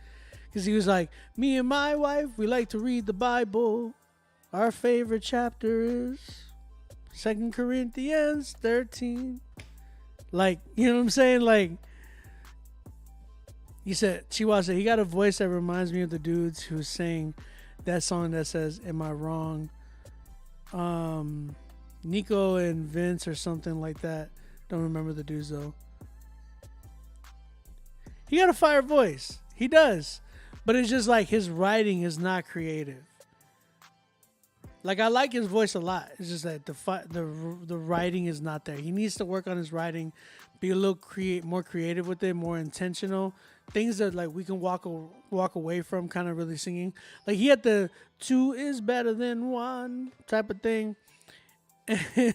Because he was like, me and my wife, we like to read the Bible. Our favorite chapter is 2 Corinthians 13. Like, you know what I'm saying? Like, he said, Chihuahua said, he got a voice that reminds me of the dudes who sang that song that says, am I wrong? Nico and Vince or something like that. Don't remember the dudes though. He got a fire voice. He does. But it's just like his writing is not creative. Like I like his voice a lot. It's just that the writing is not there. He needs to work on his writing, be a little more creative with it, more intentional. Things that like we can walk away from, kind of really singing. Like he had the 2 is better than 1 type of thing. You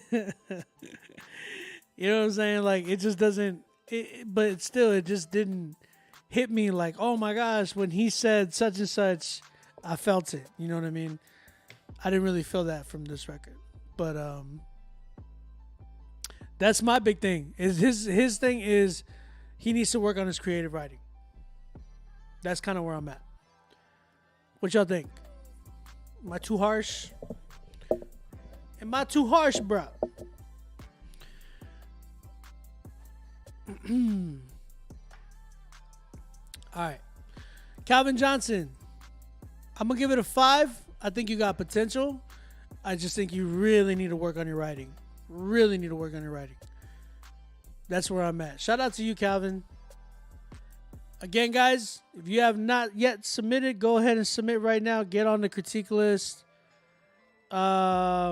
know what I'm saying? Like it just doesn't. But still, it just didn't hit me like, oh my gosh, when he said such and such, I felt it. You know what I mean? I didn't really feel that from this record, but that's my big thing. Is his thing is he needs to work on his creative writing. That's kind of where I'm at. What y'all think? Am I too harsh? Am I too harsh, bro? All right, Calvin Johnson. I'm gonna give it a 5. I think you got potential. I just think you really need to work on your writing. Really need to work on your writing. That's where I'm at. Shout out to you, Calvin. Again, guys, if you have not yet submitted, go ahead and submit right now. Get on the critique list. Control.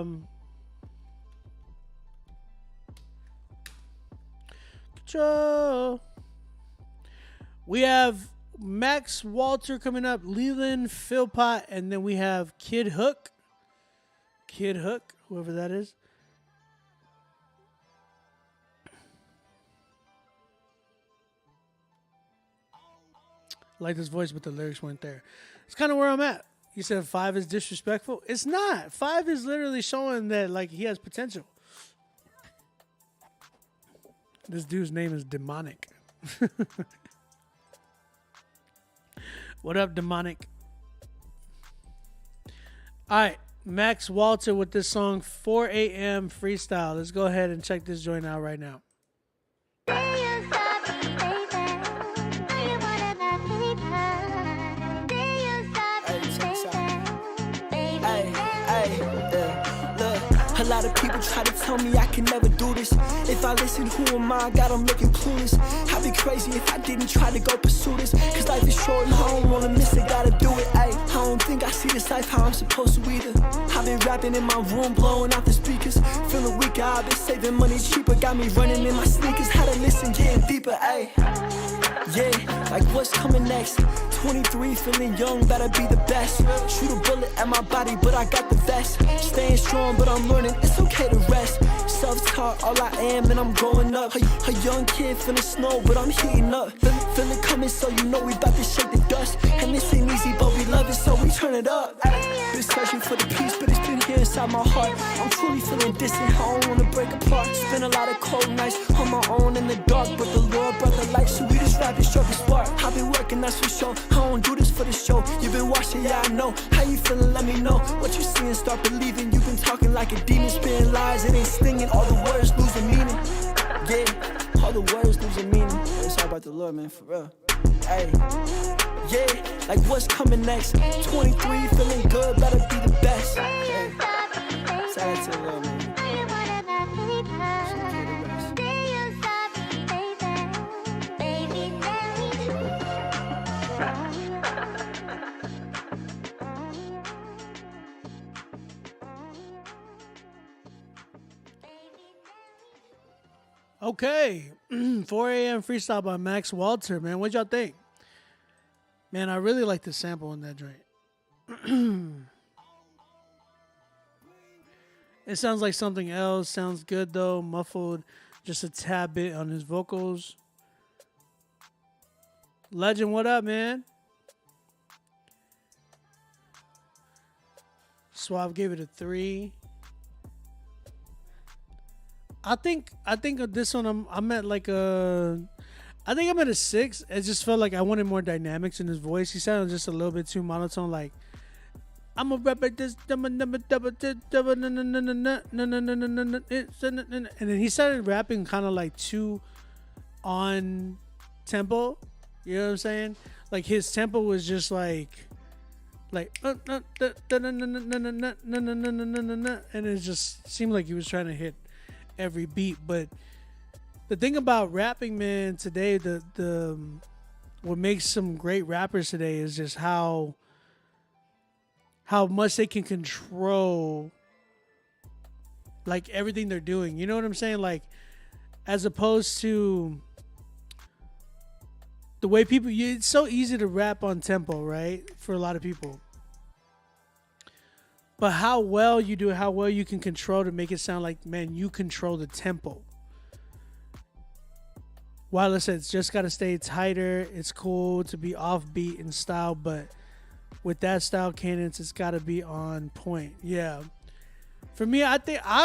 We have Max Walter coming up, Leland Philpott, and then we have Kid Hook, whoever that is. I like this voice, but the lyrics weren't there. It's kind of where I'm at. You said 5 is disrespectful. It's not. 5 is literally showing that like he has potential. This dude's name is Demonic. What up, Demonic? All right, Max Walter with this song 4 a.m. freestyle. Let's go ahead and check this joint out right now. A lot of people try to tell me I can never do this. If I listen, who am I? God, I'm looking clueless. I'd be crazy if I didn't try to go pursue this. Cause life is short and I don't wanna miss it, gotta do it, ayy. I don't think I see this life how I'm supposed to either. I've been rapping in my room, blowing out the speakers. Feeling weaker, I've been saving money cheaper. Got me running in my sneakers, had to listen, getting deeper, ayy. Yeah, like what's coming next? 23, feeling young, better be the best. Shoot a bullet at my body, but I got the vest. Staying strong, but I'm learning, it's okay to rest. Self-taught, all I am, and I'm growing up. A young kid feeling snow, but I'm heating up. Feel it coming, so you know we about to shake the dust. And this ain't easy, but we love it, so we turn it up. Been searching for the peace, but it's been here inside my heart. I'm truly feeling distant, I don't wanna break apart. Spent a lot of cold nights on my own in the dark, but the Lord brought the light, so we just rap and struck a spark. I've been working, that's for sure. I don't do this for the show. You've been watching, yeah, I know. How you feeling? Let me know. What you seeing? Start believing. You've been talking like a demon, spitting lies. It ain't stinging. All the words losing meaning. Yeah, all the words losing meaning. It's all about the Lord, man, for real. Hey, yeah, like what's coming next? 23, feeling good, better be the best. Hey, shout out to the Lord, man. Okay, 4 a.m. freestyle by Max Walter, man. What y'all think? Man, I really like the sample in that joint. It sounds like something else. Sounds good, though. Muffled just a tad bit on his vocals. Legend, what up, man? Suave gave it a 3. I think of this one I'm at like a, I think I'm at a 6. It just felt like I wanted more dynamics in his voice. He sounded just a little bit too monotone. Like I'm a rapper this, and then he started rapping kind of like too on tempo. You know what I'm saying? Like his tempo was just like and it just seemed like he was trying to hit every beat. But the thing about rapping, man, today, the what makes some great rappers today is just how much they can control like everything they're doing. You know what I'm saying? Like as opposed to the way people, it's so easy to rap on tempo, right? For a lot of people. But how well you do it, how well you can control to make it sound like, man, you control the tempo. While I said it's just got to stay tighter, it's cool to be offbeat in style, but with that style cadence, it's got to be on point. Yeah. For me, I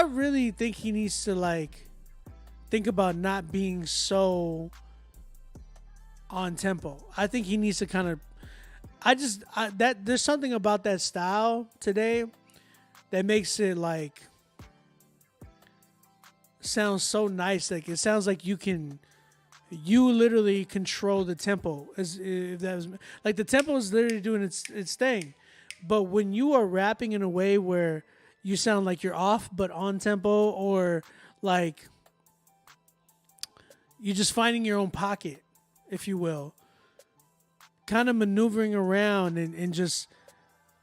really think he needs to like think about not being so on tempo. I think he needs to kind of, that there's something about that style today that makes it like sound so nice. Like it sounds like you literally control the tempo. As if that was like the tempo is literally doing its thing. But when you are rapping in a way where you sound like you're off but on tempo, or like you're just finding your own pocket, if you will, kind of maneuvering around and just,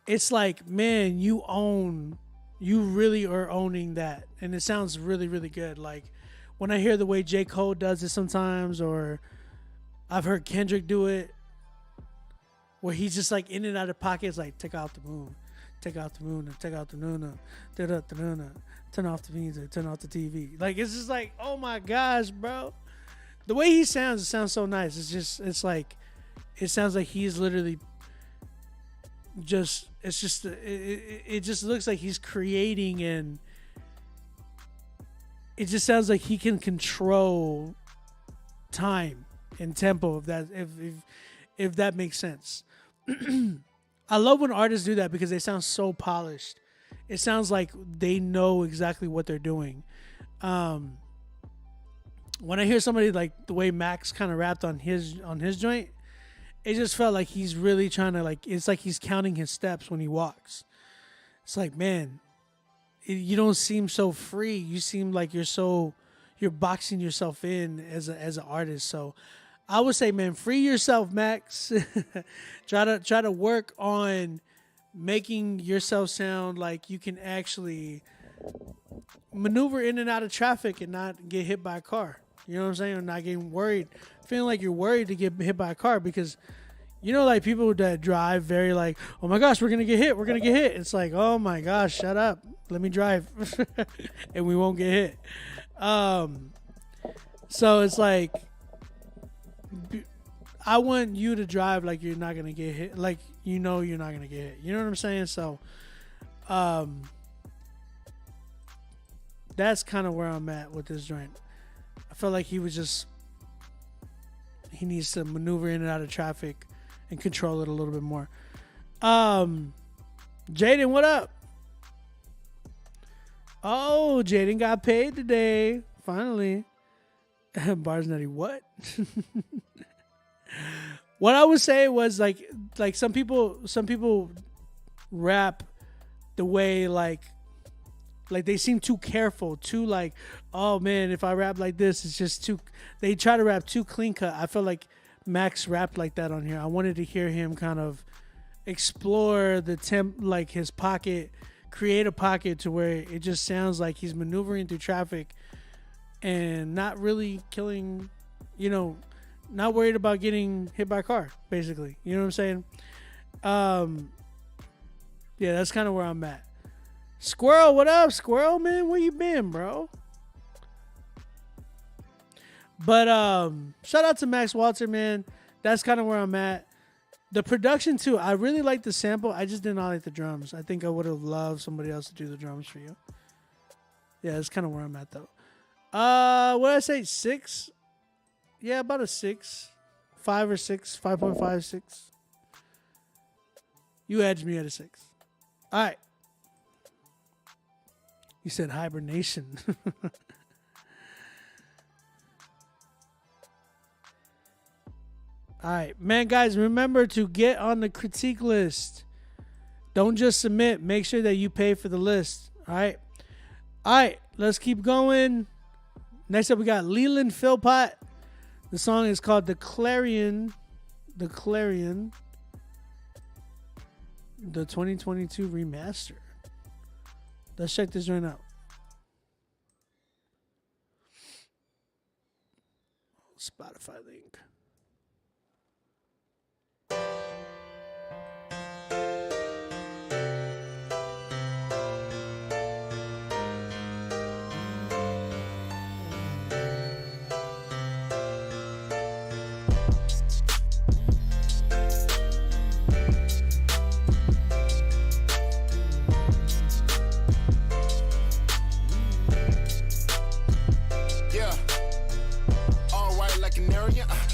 it's like, man, you really are owning that. And it sounds really, really good. Like when I hear the way J. Cole does it sometimes, or I've heard Kendrick do it, where he's just like in and out of pockets, like take out the moon, take out the moon, take out the moon, turn off the music, turn off the TV. Like it's just like, oh my gosh, bro. The way he sounds, it sounds so nice. It's like, it sounds like he's literally just, it just looks like he's creating, and it just sounds like he can control time and tempo, if that makes sense. I love when artists do that because they sound so polished. It sounds like they know exactly what they're doing. When I hear somebody like the way Max kind of rapped on his joint, it just felt like he's really trying to, like, it's like he's counting his steps when he walks. It's like, man, you don't seem so free. You seem like you're boxing yourself in as an artist. So I would say, man, free yourself, Max. try to work on making yourself sound like you can actually maneuver in and out of traffic and not get hit by a car. You know what I'm saying? Or not getting worried, feeling like you're worried to get hit by a car, because you know, like people that drive very like, oh my gosh, we're gonna get hit. It's like, oh my gosh, shut up, let me drive, and we won't get hit. So it's like, I want you to drive like you're not gonna get hit, like you know you're not gonna get hit. You know what I'm saying? So, that's kind of where I'm at with this joint. I felt like he needs to maneuver in and out of traffic and control it a little bit more. Jaden, what up? Oh, Jaden got paid today. Finally. Bars Nutty, what? What I would say was like some people rap the way like they seem too careful, too like, oh man, if I rap like this, it's just too, they try to rap too clean cut. I feel like Max rapped like that on here. I wanted to hear him kind of explore the like his pocket, create a pocket to where it just sounds like he's maneuvering through traffic and not really killing, you know, not worried about getting hit by a car, basically. You know what I'm saying? Yeah, that's kind of where I'm at. Squirrel, what up, Squirrel, man? Where you been, bro? But shout out to Max Walter, man. That's kind of where I'm at. The production too, I really like the sample. I just did not like the drums. I think I would have loved somebody else to do the drums for you. Yeah, that's kind of where I'm at though. What did I say? 6? Yeah, about a 6. 5 or 6. 5.5, 6. You edged me at a 6. All right. You said hibernation. All right, man, guys, remember to get on the critique list. Don't just submit. Make sure that you pay for the list. All right. All right, let's keep going. Next up, we got Leland Philpott. The song is called The Clarion. The Clarion. The 2022 remaster. Let's check this right out. Spotify link.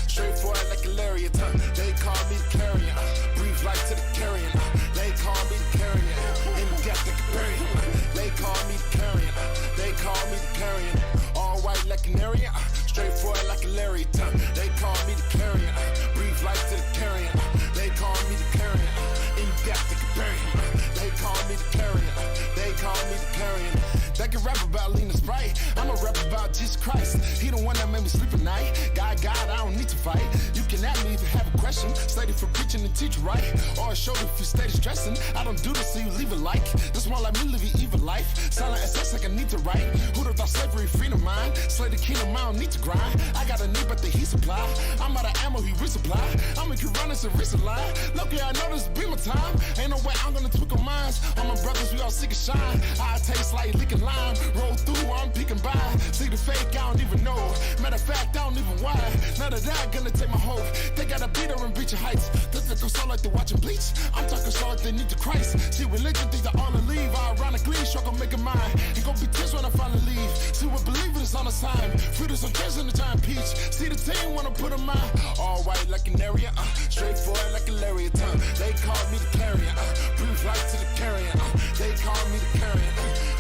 Straightforward like a lariat. They call me the carrier. Breathe life to the carrion. They call me the carrier. In death they can bury him. They call me the carrier. They call me the carrion. All white like an area. Straightforward like a lariat. They call me the carrier. Breathe life to the carrion. They call me the carrier. In death they can bury him. They call me the carrier. They call me the carrion. They can rap about Lena Sprite. I'm a rap about Jesus Christ. He the one that made me sleep at night. God, I don't need to fight. You can ask me if you have a question. Study for preaching and teach right. Or show if you stay stressing. I don't do this so you leave a like. This one like me living evil life. Silent SS like I need to write. Who the thought slavery freedom mine? Slay the kingdom, I don't need to grind. I got a need but the he supply. I'm out of ammo, he resupply. I'm in Coronas and resupply. Lucky I know this be my time. Ain't no way I'm gonna twinkle minds. All my brothers, we all seek a shine. I taste like liquor lime. Roll through, I'm peeking by. See the fake, I don't even know. Matter of fact, I don't even why. Now that I'm gonna take my hope. They gotta beat her and reach your heights. This nigga sound like they watching Bleach. I'm talking so like they need to Christ. See, religion think they all to leave. Ironically, struggle making mine. It gon' be tense when I finally leave. See what believing is on the time. Freedom's on chance in the time peach. See the team wanna put them on. All white like an area. Straightforward like a lariat. They call me the carrier. Breathe life to the carrier. They call me the carrier.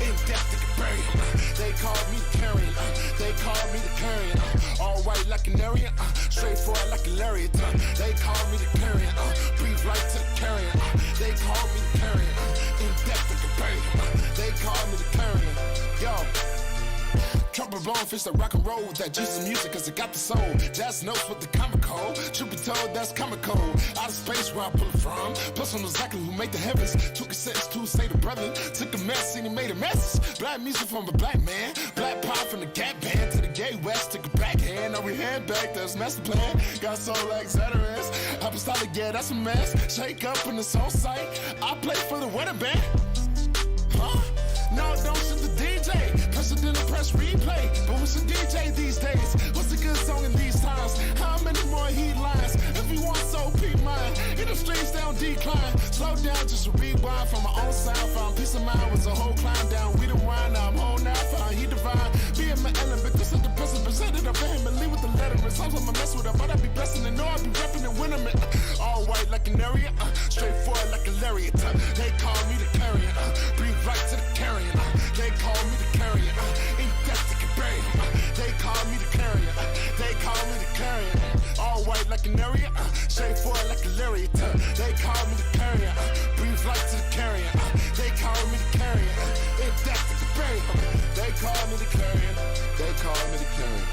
In death they can bury him. They call me the carrier. They call me the carrier. All white like an area. Straightforward like a lariat. They call me the carrier. Breathe life to the carrier. They call me the carrier. In death they can bury him. They call me the carrier. blowing fish that rock and roll with that Jesus music, cause it got the soul. Jazz notes with the comical. Truth be told, that's comical. Out of space where I pull it from. Plus, I know exactly who made the heavens. Took a sentence to say the brother. Took a mess and he made a message. Black music from a black man. Black power from the Gap Band to the Gay West. Took a backhand. Now we head back. That's master plan. Got soul like Xeterans. Apostolic, yeah, that's a mess. Shake up in the soul site. I play for the wedding band. Huh? No, don't shoot the DJ. President press replay. But what's a DJ these days? What's a good song in these times? How many more heat lines? If you want so peep mine. Hit the streets down decline. Slow down just to rewind from my own sound. Found peace of mind was a whole climb down. We the wine, now I'm whole now. Found he divine. Being my element. This is the person presented up vehemently with the lettering. Sometimes I'ma mess with her, but I be blessing and know I be repping and winning it. All white like an area. Straightforward like a lariat. They call me the carrier. Breathe right to the carrier. They call me the carrier. In death to can bury him. They call me the carrier. They call me the carrier. All white like an area. Straightforward like a lariat. They call me the carrier. Breathe right to the carrier. They call me the carrier. In death to can bury him. They call me the carrier. They call me the carrier.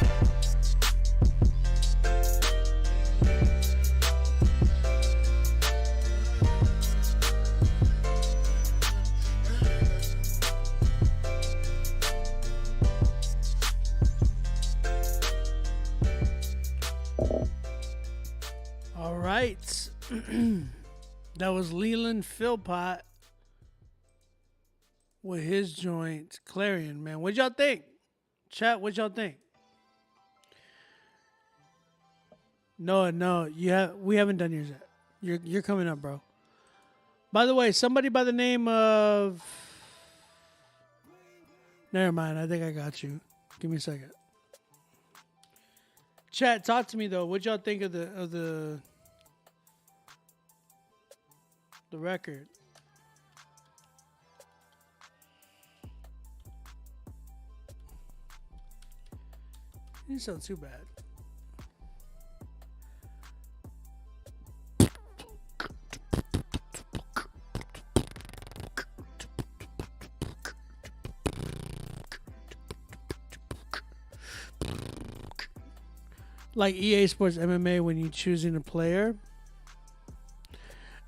All right. That was Leland Philpott with his joint Clarion, man. What'd y'all think? Chat, what'd y'all think? No, we haven't done yours yet. You're coming up, bro. By the way, somebody by the name of... Never mind, I think I got you. Give me a second. Chat, talk to me though. What'd y'all think of the record? It didn't sound too bad. Like EA Sports MMA when you're choosing a player.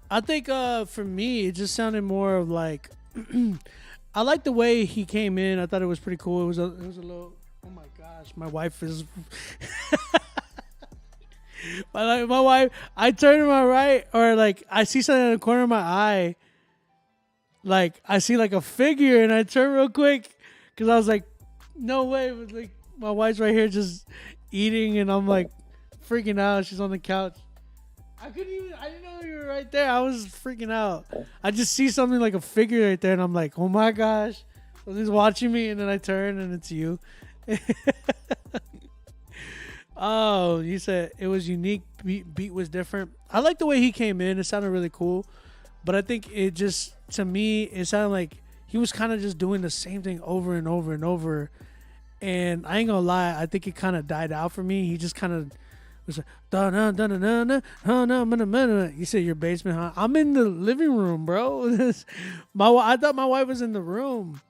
I think for me, it just sounded more of like... I like the way he came in. I thought it was pretty cool. It was a little... Oh my gosh, my wife is... my wife, I turn to my right, or like I see something in the corner of my eye. Like I see like a figure and I turn real quick because I was like, no way. It was like my wife's right here just eating and I'm like freaking out. She's on the couch. I didn't know you were right there. I was freaking out. I just see something like a figure right there and I'm like, oh my gosh. Something's watching me, and then I turn and it's you. Oh, you said it was unique. Beat was different. I like the way he came in. It sounded really cool. But I think it just, to me, it sounded like he was kind of just doing the same thing over and over and over. And I ain't gonna lie, I think it kind of died out for me. He just kind of was like, you said your basement, huh? I'm in the living room, bro. I thought my wife was in the room.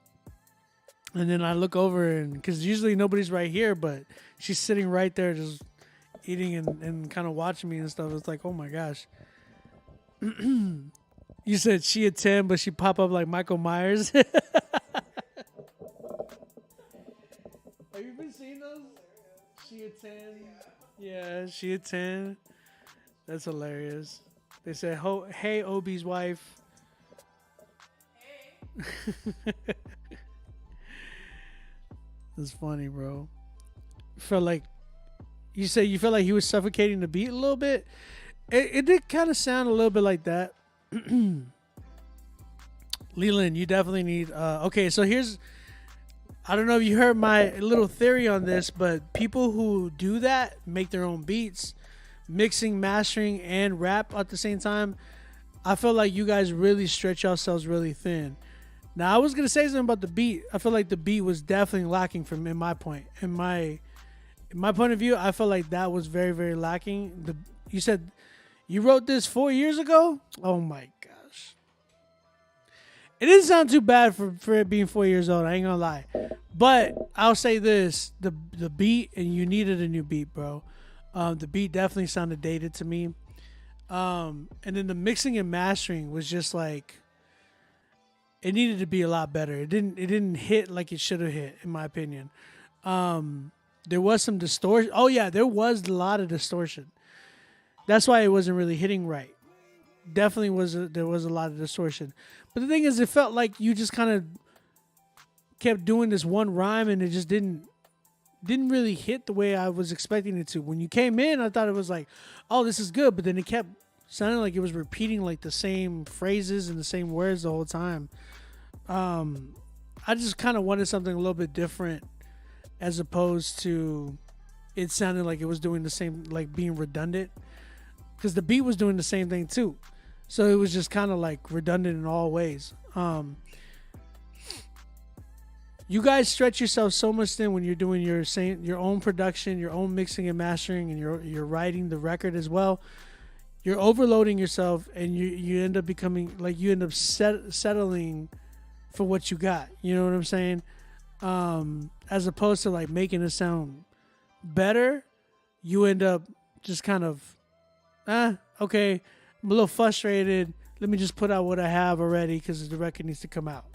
And then I look over, and because usually nobody's right here, but she's sitting right there just eating and kind of watching me and stuff. It's like, oh my gosh. You said she a 10, but she pop up like Michael Myers. Have you been seeing those? She a 10. Yeah, she a 10. That's hilarious. They said, hey, Obi's wife. Hey. That's funny, bro. Felt like you say you felt like he was suffocating the beat a little bit. It did kind of sound a little bit like that. Leland, you definitely need. Okay, so here's. I don't know if you heard my little theory on this, but people who do that, make their own beats, mixing, mastering, and rap at the same time. I feel like you guys really stretch yourselves really thin. Now, I was going to say something about the beat. I feel like the beat was definitely lacking from in my point. In my point of view, I felt like that was very, very lacking. You said you wrote this 4 years ago? Oh, my gosh. It didn't sound too bad for it being 4 years old. I ain't gonna lie. But I'll say this: the beat, and you needed a new beat, bro. The beat definitely sounded dated to me. And then the mixing and mastering was just like, it needed to be a lot better. It didn't hit like it should have hit, in my opinion. There was some distortion. Oh yeah, there was a lot of distortion. That's why it wasn't really hitting right. Definitely there was a lot of distortion. But the thing is, it felt like you just kind of kept doing this one rhyme, and it just didn't really hit the way I was expecting it to. When you came in, I thought it was like, oh, this is good. But then it kept sounding like it was repeating like the same phrases and the same words the whole time. I just kind of wanted something a little bit different, as opposed to it sounding like it was doing the same, like being redundant, because the beat was doing the same thing too. So it was just kind of like redundant in all ways. You guys stretch yourself so much thin when you're doing your own production, your own mixing and mastering, and you're writing the record as well. You're overloading yourself, and you end up becoming like, you end up settling for what you got. You know what I'm saying? As opposed to like making it sound better, you end up just kind of, okay, I'm a little frustrated. Let me just put out what I have already because the record needs to come out.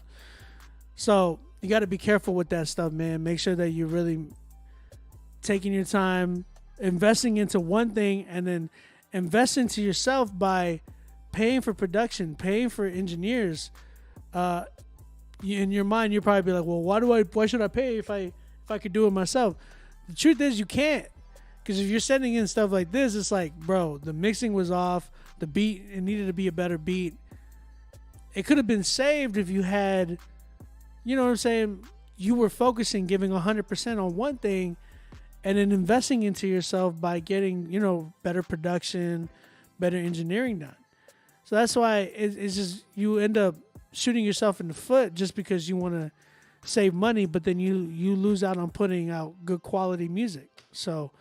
So you got to be careful with that stuff, man. Make sure that you're really taking your time, investing into one thing, and then invest into yourself by paying for production, paying for engineers. In your mind, you'll probably be like, well, why should I pay if I could do it myself? The truth is, you can't. Because if you're sending in stuff like this, it's like, bro, the mixing was off. The beat, it needed to be a better beat. It could have been saved if you had, you know what I'm saying, you were focusing, giving 100% on one thing, and then investing into yourself by getting, better production, better engineering done. So that's why it's just, you end up shooting yourself in the foot just because you want to save money, but then you lose out on putting out good quality music. So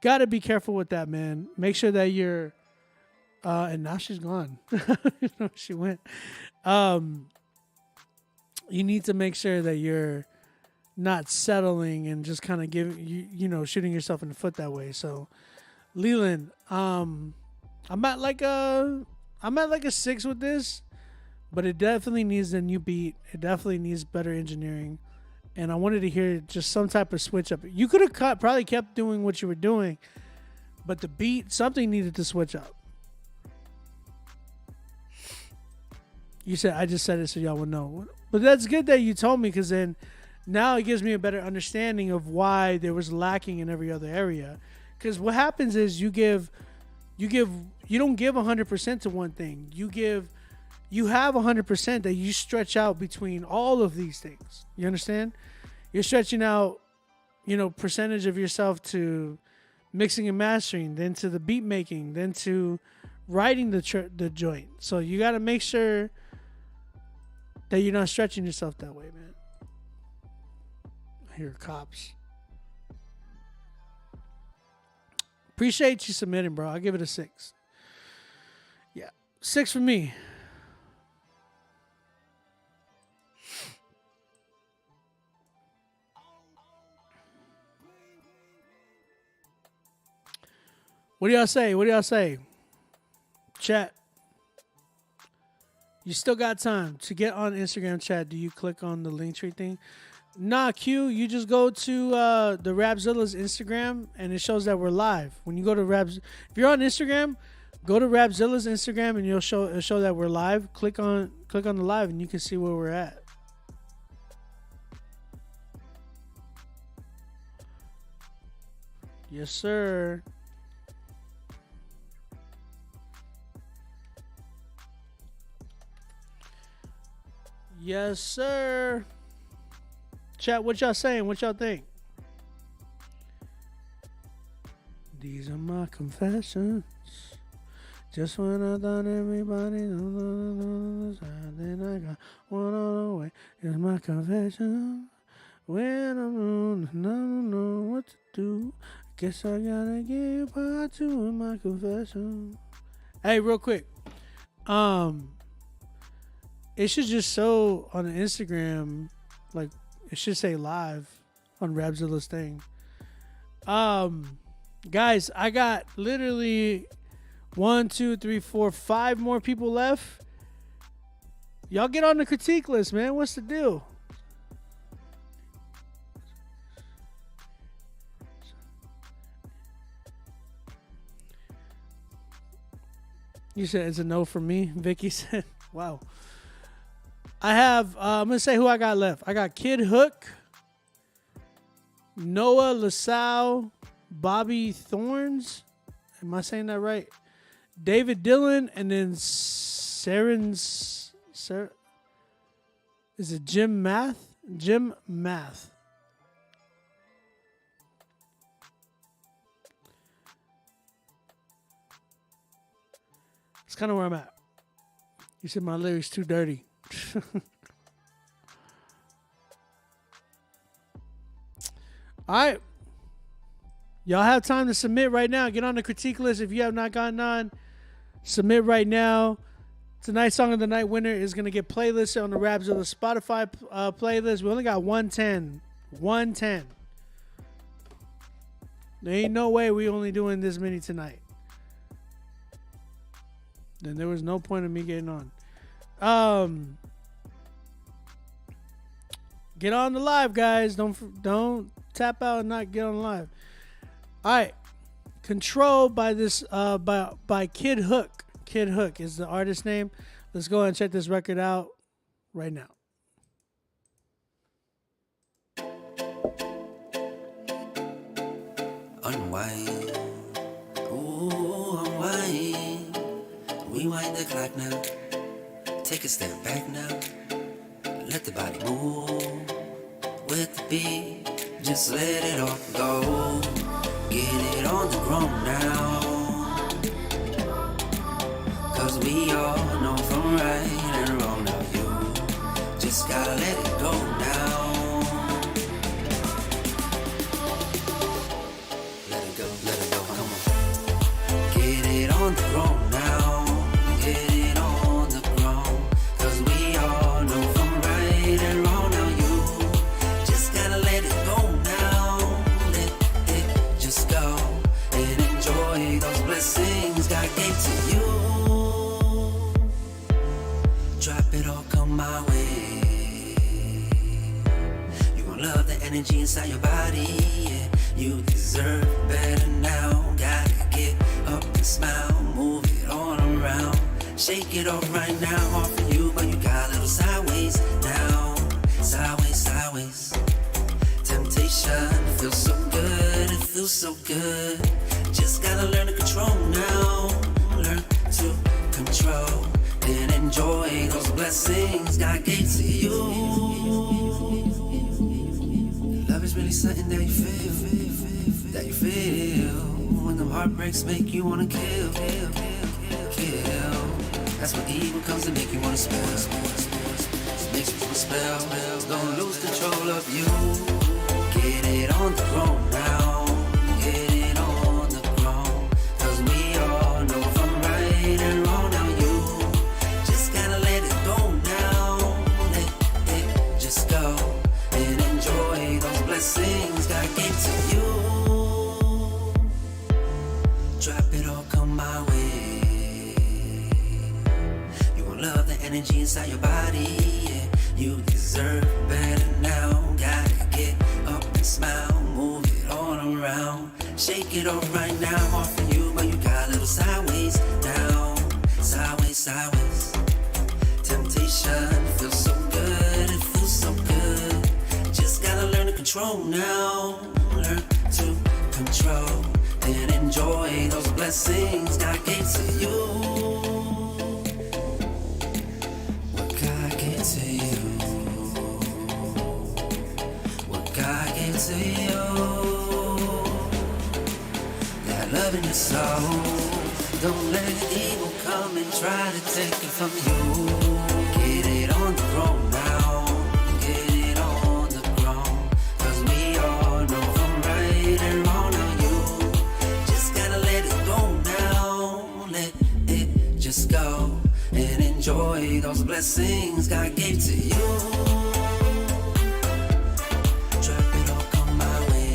got to be careful with that, man. Make sure that you're, and now she's gone. She went. You need to make sure that you're not settling and just kind of giving, shooting yourself in the foot that way. So, Leland, I'm at like a 6 with this, but it definitely needs a new beat. It definitely needs better engineering, and I wanted to hear just some type of switch up. You could have probably kept doing what you were doing, but the beat, something needed to switch up. You said, I just said it so y'all would know. But that's good that you told me, because then now it gives me a better understanding of why there was lacking in every other area. Because what happens is you don't give 100% to one thing. You have 100% that you stretch out between all of these things. You understand? You're stretching out, percentage of yourself to mixing and mastering, then to the beat making, then to writing the joint. So you got to make sure that you're not stretching yourself that way, man. I hear cops. Appreciate you submitting, bro. I'll give it a 6. Yeah, 6 for me. What do y'all say? Chat. You still got time to get on Instagram chat. Do you click on the Linktree thing? Nah, Q, you just go to the Rapzilla's Instagram, and it shows that we're live. When you go to if you're on Instagram, go to Rapzilla's Instagram, and it'll show that we're live. Click on the live, and you can see where we're at. Yes, sir. Yes, sir. Chat, what y'all saying? What y'all think? These are my confessions. Just when I thought everybody knows, then I got one on the way. Here's my confession. When I'm alone and I don't know what to do, guess I gotta give part 2 of my confession. Hey, real quick. it should just show on the Instagram, like it should say live on Rapzilla's thing. Guys, I got literally 1, 2, 3, 4, 5 more people left. Y'all get on the critique list, man. What's the deal? You said it's a no for me, Vicky said. Wow. I have, I'm going to say who I got left. I got Kid Hook, Noah LaSalle, Bobby Thorns. Am I saying that right? David Dillon, and then Is it Jim Math? Jim Math. It's kind of where I'm at. You said my lyrics too dirty. All right. Y'all have time to submit right now. Get on the critique list if you have not gotten on. Submit right now. Tonight's Song of the Night winner is going to get playlisted on the Rapzilla Spotify playlist. We only got 110. 110. There ain't no way we only doing this many tonight. Then there was no point in me getting on. Get on the live, guys. Don't tap out and not get on live. All right. Control by this by Kid Hook. Kid Hook is the artist name. Let's go and check this record out right now. Unwind, ooh, unwind. Rewind the clock now. Take a step back now. Let the body move with the beat. Just let it all go. Get it on the ground now. Cause we all know from right and wrong now. You just gotta let it go now. Let it go, come on. Get it on the ground now. Get it on the ground. Cause we all know from right and wrong now. You just gotta let it go now. Let it just go and enjoy those blessings God gave to you. Drop it all, come my way. You gon' love the energy inside your body. Yeah. You deserve better now. Gotta get up and smile. Move it all around. Shake it off right now. Off of you, but you got a little sideways now. Sideways, sideways. Temptation, it feels so good. It feels so good. Just gotta learn to control now. Learn to control. And enjoy those blessings God gave to you. Love is really something that you feel, that you feel. When the heartbreaks make you wanna kill. That's when evil comes to make you wanna spell. Makes you wanna spell. Don't lose control of you. Get it on the ground now. Get it on the ground. Cause we all know from right and wrong now. Blessings God gave to you. Drop it all, come my way. You gon' love the energy inside your body. Yeah. You deserve better now. Gotta get up and smile. Move it all around. Shake it off right now. Off of you, but you got a little sideways now. Sideways, sideways. Temptation, it feels so good. It feels so good. Just gotta learn to control now. Learn to control and enjoy those blessings God gave to you. What God gave to you. What God gave to you. That love in your soul. Don't let evil come and try to take it from you. Get it on the ground now. Get it on the ground. Cause we all know from right and wrong now. You just gotta let it go now. Let it just go and enjoy boy, those blessings God gave to you. Drop it all, come my way.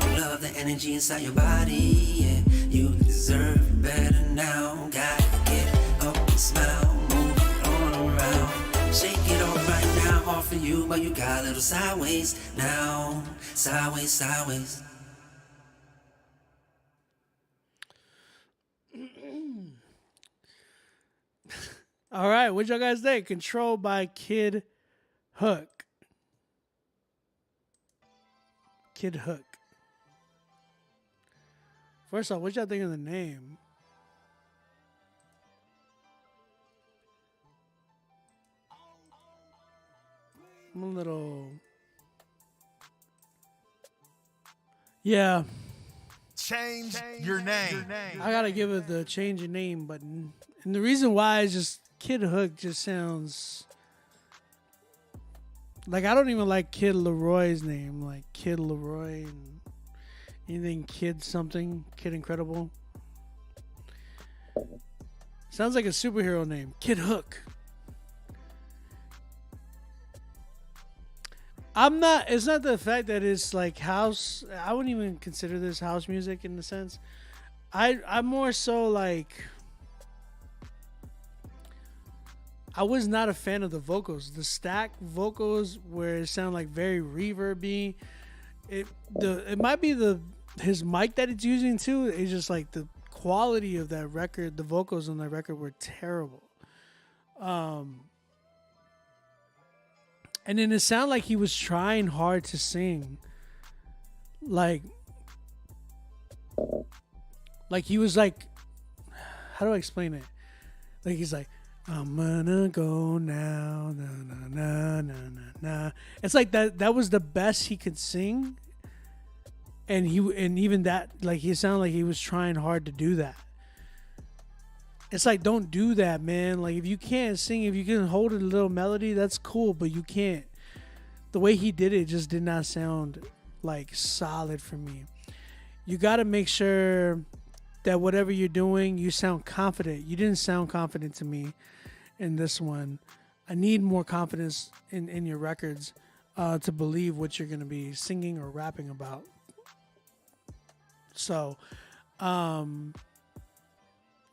You love the energy inside your body, yeah. You deserve better now. Gotta get up and smile, move it on around. Shake it all right now, all for you, but you got a little sideways now. Sideways, sideways. All right, what y'all guys think? Control by Kid Hook. Kid Hook. First off, what y'all think of the name? I'm a little... Yeah. Change your name. I gotta give it the change of name button. And the reason why is just Kid Hook just sounds... Like, I don't even like Kid Leroy's name. Like, Kid Leroy and anything Kid something. Kid Incredible. Sounds like a superhero name. Kid Hook. It's not the fact that it's like house. I wouldn't even consider this house music in the sense. I'm more so like, I was not a fan of the vocals. The stack vocals where it sounded like very reverby. It might be his mic that it's using too. It's just like the quality of that record, the vocals on that record were terrible. And then it sounded like he was trying hard to sing. Like he was like, how do I explain it? Like he's like, I'm gonna go now, na na na na na na. It's like that was the best he could sing. And even that, like, he sounded like he was trying hard to do that. It's like, don't do that, man. Like, if you can't sing, if you can hold a little melody, that's cool, but you can't. The way he did it just did not sound, like, solid for me. You got to make sure that whatever you're doing, you sound confident. You didn't sound confident to me in this one. I need more confidence in your records to believe what you're going to be singing or rapping about. So,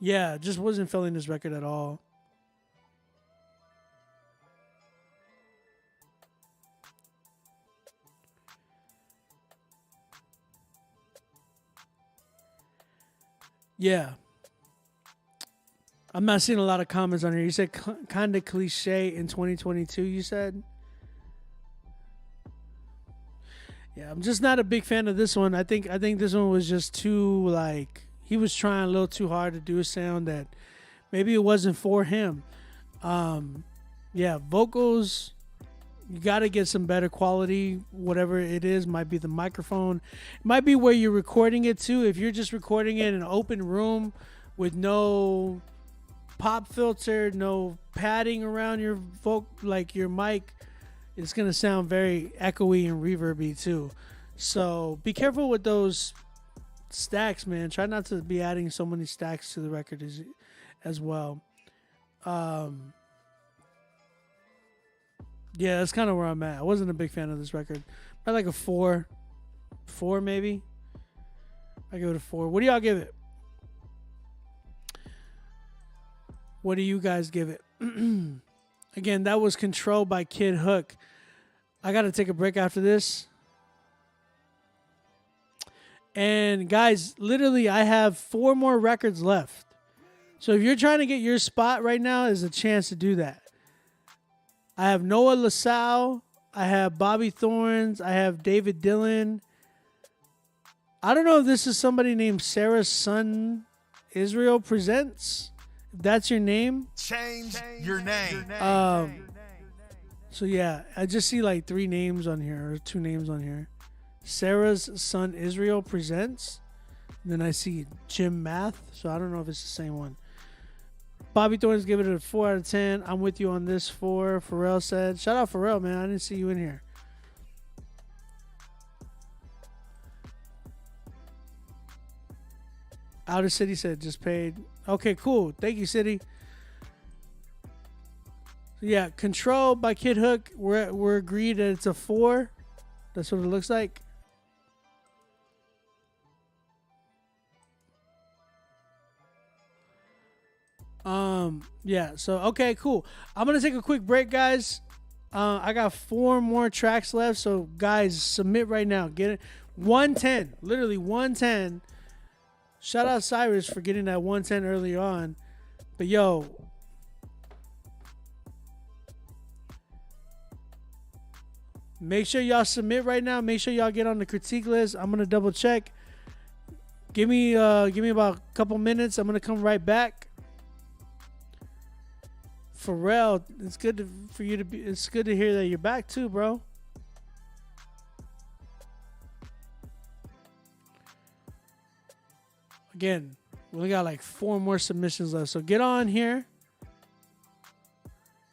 yeah, just wasn't feeling this record at all. Yeah. I'm not seeing a lot of comments on here. You said kind of cliche in 2022, you said? Yeah, I'm just not a big fan of this one. I think this one was just too, like, he was trying a little too hard to do a sound that maybe it wasn't for him. Yeah, vocals, you got to get some better quality. Whatever it is, might be the microphone. It might be where you're recording it too. If you're just recording it in an open room with no pop filter, no padding around your your mic, it's going to sound very echoey and reverby too. So be careful with those stacks, man. Try not to be adding so many stacks to the record as well. Yeah, that's kind of where I'm at. I wasn't a big fan of this record. I like a 4 maybe. I give it a 4. What do y'all give it? What do you guys give it? Again, that was Control by Kid Hook. I got to take a break after this. And guys, literally, I have 4 more records left. So if you're trying to get your spot right now, is a chance to do that. I have Noah LaSalle. I have Bobby Thorns. I have David Dillon. I don't know if this is somebody named Sarah's Son Israel Presents. If that's your name. Change your name. So yeah, I just see like 3 names on here, or 2 names on here. Sarah's Son Israel Presents. And then I see Jim Math. So I don't know if it's the same one. Bobby Thorns give it a 4 out of 10. I'm with you on this 4. Pharrell said. Shout out Pharrell, man. I didn't see you in here. Outer City said just paid. Okay, cool. Thank you, City. Yeah, Control by Kid Hook. We're agreed that it's a 4. That's what it looks like. Yeah, so okay, cool. I'm gonna take a quick break, guys. I got 4 more tracks left, so guys, submit right now. Get it 110, literally 110. Shout out Cyrus for getting that 110 early on. But yo, make sure y'all submit right now. Make sure y'all get on the critique list. I'm gonna double check. Give me about a couple minutes. I'm gonna come right back. Pharrell, it's good for you to be. It's good to hear that you're back too, bro. Again, we only got like 4 more submissions left, so get on here.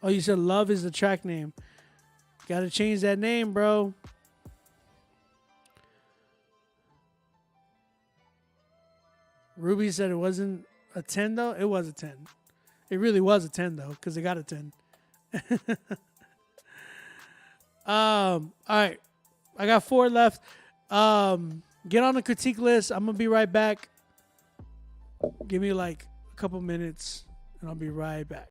Oh, you said Love is the track name. Got to change that name, bro. Ruby said it wasn't a 10 though. It was a 10. It really was a 10 though, because it got a 10. All right. I got 4 left. Get on the critique list. I'm gonna be right back. Give me like a couple minutes and I'll be right back.